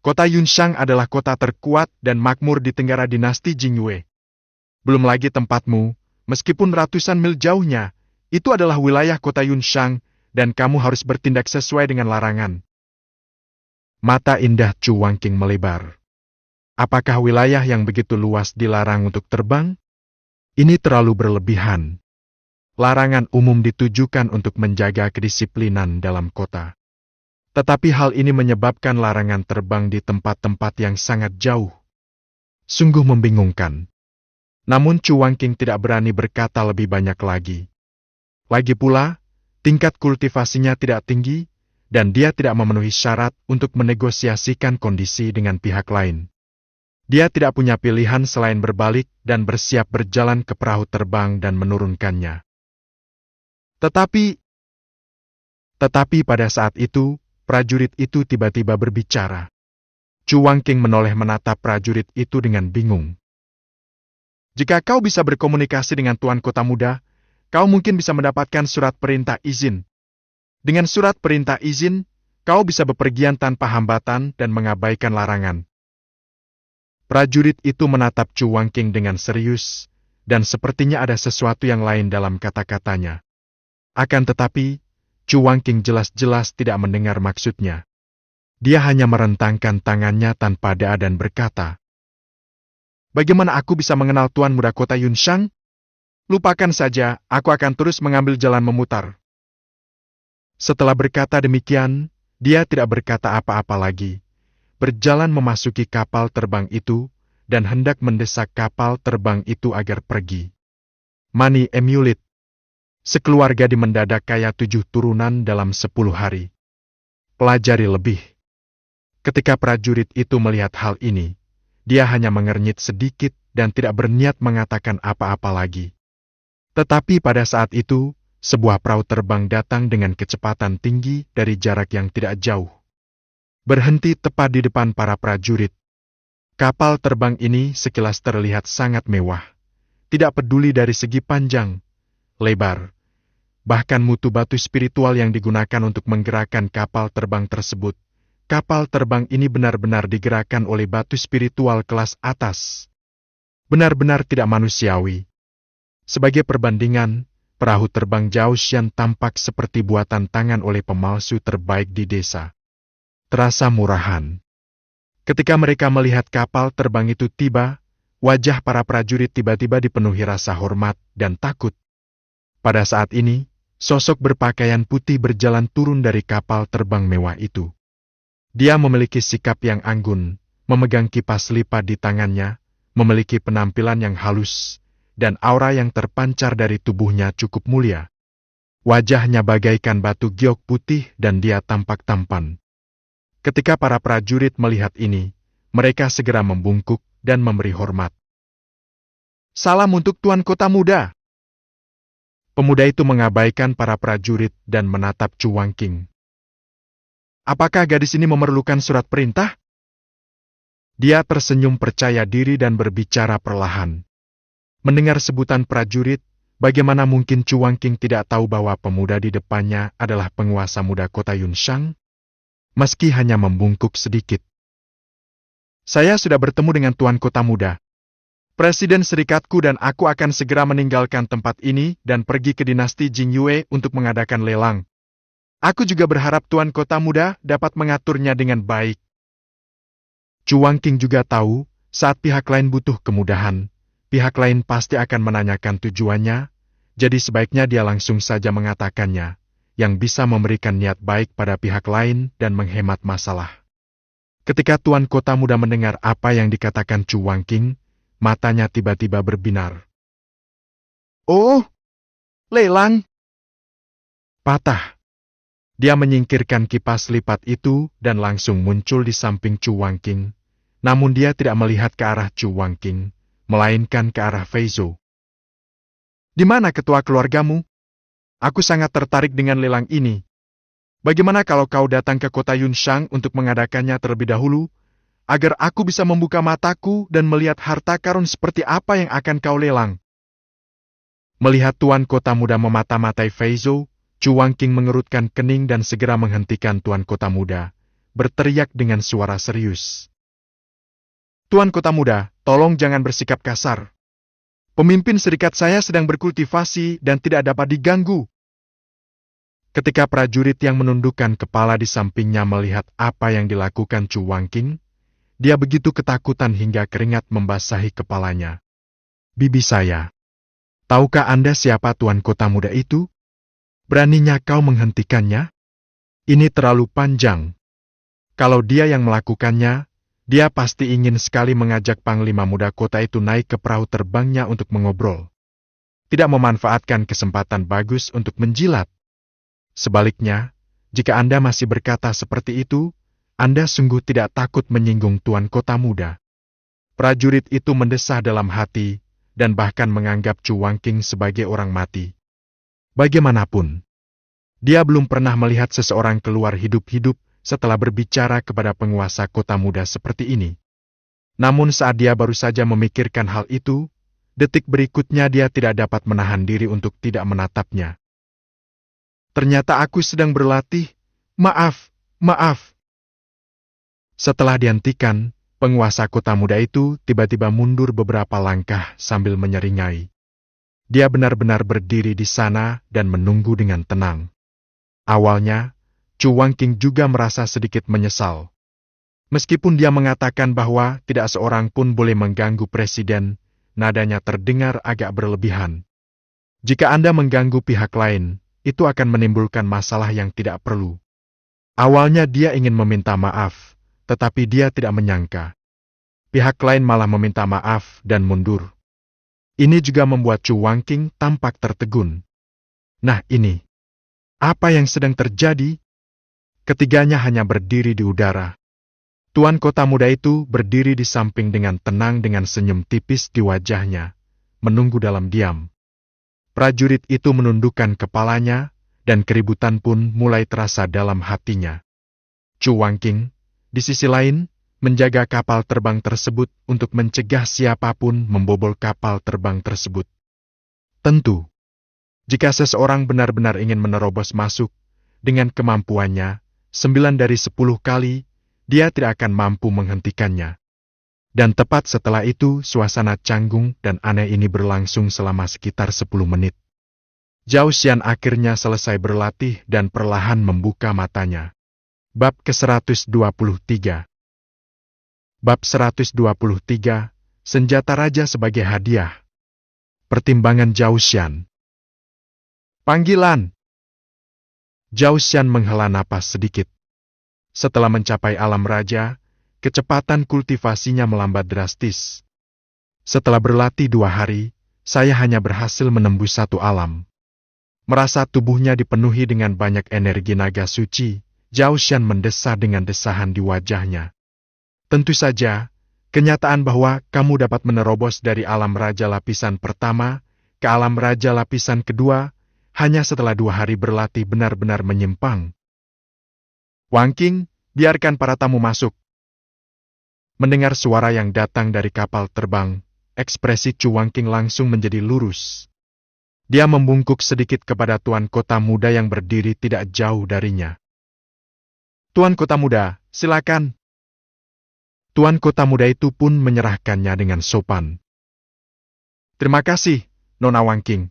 "Kota Yunshang adalah kota terkuat dan makmur di tenggara dinasti Jingyue. Belum lagi tempatmu, meskipun ratusan mil jauhnya, itu adalah wilayah kota Yunshang, dan kamu harus bertindak sesuai dengan larangan." Mata indah Chu Wangqing melebar. Apakah wilayah yang begitu luas dilarang untuk terbang? Ini terlalu berlebihan. Larangan umum ditujukan untuk menjaga kedisiplinan dalam kota. Tetapi hal ini menyebabkan larangan terbang di tempat-tempat yang sangat jauh. Sungguh membingungkan. Namun Chu Wangqing tidak berani berkata lebih banyak lagi. Lagi pula, tingkat kultivasinya tidak tinggi, dan dia tidak memenuhi syarat untuk menegosiasikan kondisi dengan pihak lain. Dia tidak punya pilihan selain berbalik dan bersiap berjalan ke perahu terbang dan menurunkannya. Tetapi pada saat itu, prajurit itu tiba-tiba berbicara. Chu Wangqing menoleh menatap prajurit itu dengan bingung. "Jika kau bisa berkomunikasi dengan Tuan Kota Muda, kau mungkin bisa mendapatkan surat perintah izin. Dengan surat perintah izin, kau bisa bepergian tanpa hambatan dan mengabaikan larangan." Prajurit itu menatap Chu Wangqing dengan serius, dan sepertinya ada sesuatu yang lain dalam kata-katanya. Akan tetapi, Chu Wangqing jelas-jelas tidak mendengar maksudnya. Dia hanya merentangkan tangannya tanpa daya dan berkata, "Bagaimana aku bisa mengenal Tuan Muda Kota Yunshang? Lupakan saja, aku akan terus mengambil jalan memutar." Setelah berkata demikian, dia tidak berkata apa-apa lagi. Berjalan memasuki kapal terbang itu, dan hendak mendesak kapal terbang itu agar pergi. Mani Emulit. Sekeluarga di mendadak kaya 7 turunan dalam 10 hari. Pelajari lebih. Ketika prajurit itu melihat hal ini, dia hanya mengernyit sedikit dan tidak berniat mengatakan apa-apa lagi. Tetapi pada saat itu, sebuah perahu terbang datang dengan kecepatan tinggi dari jarak yang tidak jauh. Berhenti tepat di depan para prajurit. Kapal terbang ini sekilas terlihat sangat mewah. Tidak peduli dari segi panjang, lebar, bahkan mutu batu spiritual yang digunakan untuk menggerakkan kapal terbang tersebut. Kapal terbang ini benar-benar digerakkan oleh batu spiritual kelas atas. Benar-benar tidak manusiawi. Sebagai perbandingan, perahu terbang Jiaoshan tampak seperti buatan tangan oleh pemalsu terbaik di desa. Terasa murahan. Ketika mereka melihat kapal terbang itu tiba, wajah para prajurit tiba-tiba dipenuhi rasa hormat dan takut. Pada saat ini, sosok berpakaian putih berjalan turun dari kapal terbang mewah itu. Dia memiliki sikap yang anggun, memegang kipas lipat di tangannya, memiliki penampilan yang halus, dan aura yang terpancar dari tubuhnya cukup mulia. Wajahnya bagaikan batu giok putih dan dia tampak tampan. Ketika para prajurit melihat ini, mereka segera membungkuk dan memberi hormat. "Salam untuk Tuan Kota Muda." Pemuda itu mengabaikan para prajurit dan menatap Chu Wangqing. "Apakah gadis ini memerlukan surat perintah?" Dia tersenyum percaya diri dan berbicara perlahan. Mendengar sebutan prajurit, bagaimana mungkin Chu Wangqing tidak tahu bahwa pemuda di depannya adalah penguasa muda kota Yunshang? Meski hanya membungkuk sedikit. "Saya sudah bertemu dengan Tuan Kota Muda. Presiden serikatku dan aku akan segera meninggalkan tempat ini dan pergi ke dinasti Jingyue untuk mengadakan lelang. Aku juga berharap Tuan Kota Muda dapat mengaturnya dengan baik." Chu Wangqing juga tahu, saat pihak lain butuh kemudahan, pihak lain pasti akan menanyakan tujuannya, jadi sebaiknya dia langsung saja mengatakannya, yang bisa memberikan niat baik pada pihak lain dan menghemat masalah. Ketika Tuan Kota Muda mendengar apa yang dikatakan Chu Wangqing, matanya tiba-tiba berbinar. Oh, lelang! Patah. Dia menyingkirkan kipas lipat itu dan langsung muncul di samping Chu Wangking. Namun dia tidak melihat ke arah Chu Wangking, melainkan ke arah Fei Zhou. Di mana ketua keluargamu? Aku sangat tertarik dengan lelang ini. Bagaimana kalau kau datang ke kota Yunshang untuk mengadakannya terlebih dahulu, agar aku bisa membuka mataku dan melihat harta karun seperti apa yang akan kau lelang? Melihat tuan kota muda memata-matai Fei Zhou, Chu Wangking mengerutkan kening dan segera menghentikan tuan kota muda, berteriak dengan suara serius. Tuan kota muda, tolong jangan bersikap kasar. Pemimpin serikat saya sedang berkultivasi dan tidak dapat diganggu. Ketika prajurit yang menundukkan kepala di sampingnya melihat apa yang dilakukan Chu Wangking, dia begitu ketakutan hingga keringat membasahi kepalanya. Bibi saya, tahukah Anda siapa tuan kota muda itu? Beraninya kau menghentikannya? Ini terlalu panjang. Kalau dia yang melakukannya, dia pasti ingin sekali mengajak Panglima Muda kota itu naik ke perahu terbangnya untuk mengobrol. Tidak memanfaatkan kesempatan bagus untuk menjilat. Sebaliknya, jika Anda masih berkata seperti itu, Anda sungguh tidak takut menyinggung tuan kota muda. Prajurit itu mendesah dalam hati, dan bahkan menganggap Chu Wangking sebagai orang mati. Bagaimanapun, dia belum pernah melihat seseorang keluar hidup-hidup setelah berbicara kepada penguasa kota muda seperti ini. Namun saat dia baru saja memikirkan hal itu, detik berikutnya dia tidak dapat menahan diri untuk tidak menatapnya. Ternyata aku sedang berlatih. Maaf, maaf. Setelah dihentikan, penguasa kota muda itu tiba-tiba mundur beberapa langkah sambil menyeringai. Dia benar-benar berdiri di sana dan menunggu dengan tenang. Awalnya, Chu Wangking juga merasa sedikit menyesal. Meskipun dia mengatakan bahwa tidak seorang pun boleh mengganggu presiden, nadanya terdengar agak berlebihan. Jika Anda mengganggu pihak lain, itu akan menimbulkan masalah yang tidak perlu. Awalnya dia ingin meminta maaf, tetapi dia tidak menyangka. Pihak lain malah meminta maaf dan mundur. Ini juga membuat Chu Wangking tampak tertegun. Nah ini, apa yang sedang terjadi? Ketiganya hanya berdiri di udara. Tuan kota muda itu berdiri di samping dengan tenang dengan senyum tipis di wajahnya, menunggu dalam diam. Prajurit itu menundukkan kepalanya, dan keributan pun mulai terasa dalam hatinya. Chu Wangking, di sisi lain, menjaga kapal terbang tersebut untuk mencegah siapapun membobol kapal terbang tersebut. Tentu, jika seseorang benar-benar ingin menerobos masuk, dengan kemampuannya, 9 dari 10 kali, dia tidak akan mampu menghentikannya. Dan tepat setelah itu, suasana canggung dan aneh ini berlangsung selama sekitar 10 menit. Zhao Xian akhirnya selesai berlatih dan perlahan membuka matanya. Bab ke-123. Bab 123, Senjata Raja sebagai hadiah. Pertimbangan Zhao Xian. Panggilan. Zhao Xian menghela napas sedikit. Setelah mencapai alam raja, kecepatan kultivasinya melambat drastis. Setelah berlatih 2 hari, saya hanya berhasil menembus 1 alam. Merasa tubuhnya dipenuhi dengan banyak energi naga suci, Zhao Xian mendesah dengan desahan di wajahnya. Tentu saja, kenyataan bahwa kamu dapat menerobos dari alam raja lapisan pertama ke alam raja lapisan kedua hanya setelah 2 hari berlatih benar-benar menyimpang. Wangking, biarkan para tamu masuk. Mendengar suara yang datang dari kapal terbang, ekspresi Chu Wangking langsung menjadi lurus. Dia membungkuk sedikit kepada tuan kota muda yang berdiri tidak jauh darinya. Tuan kota muda, silakan. Tuan kota muda itu pun menyerahkannya dengan sopan. Terima kasih, Nona Wangking.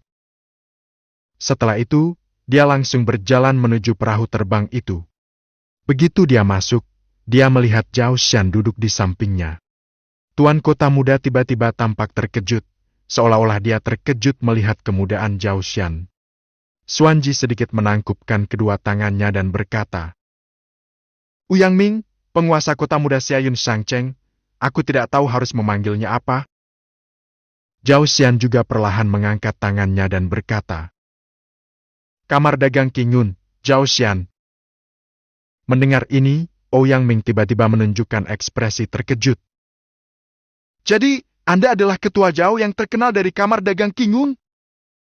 Setelah itu, dia langsung berjalan menuju perahu terbang itu. Begitu dia masuk, dia melihat Zhao Xian duduk di sampingnya. Tuan kota muda tiba-tiba tampak terkejut, seolah-olah dia terkejut melihat kemudaan Zhao Xian. Xuanji sedikit menangkupkan kedua tangannya dan berkata, Uyang Ming, penguasa kota muda Xiayun Shangcheng, aku tidak tahu harus memanggilnya apa. Zhao Xian juga perlahan mengangkat tangannya dan berkata, "Kamar dagang Kingun, Zhao Xian." Mendengar ini, Ouyang Ming tiba-tiba menunjukkan ekspresi terkejut. "Jadi, Anda adalah ketua Zhao yang terkenal dari kamar dagang Kingun?"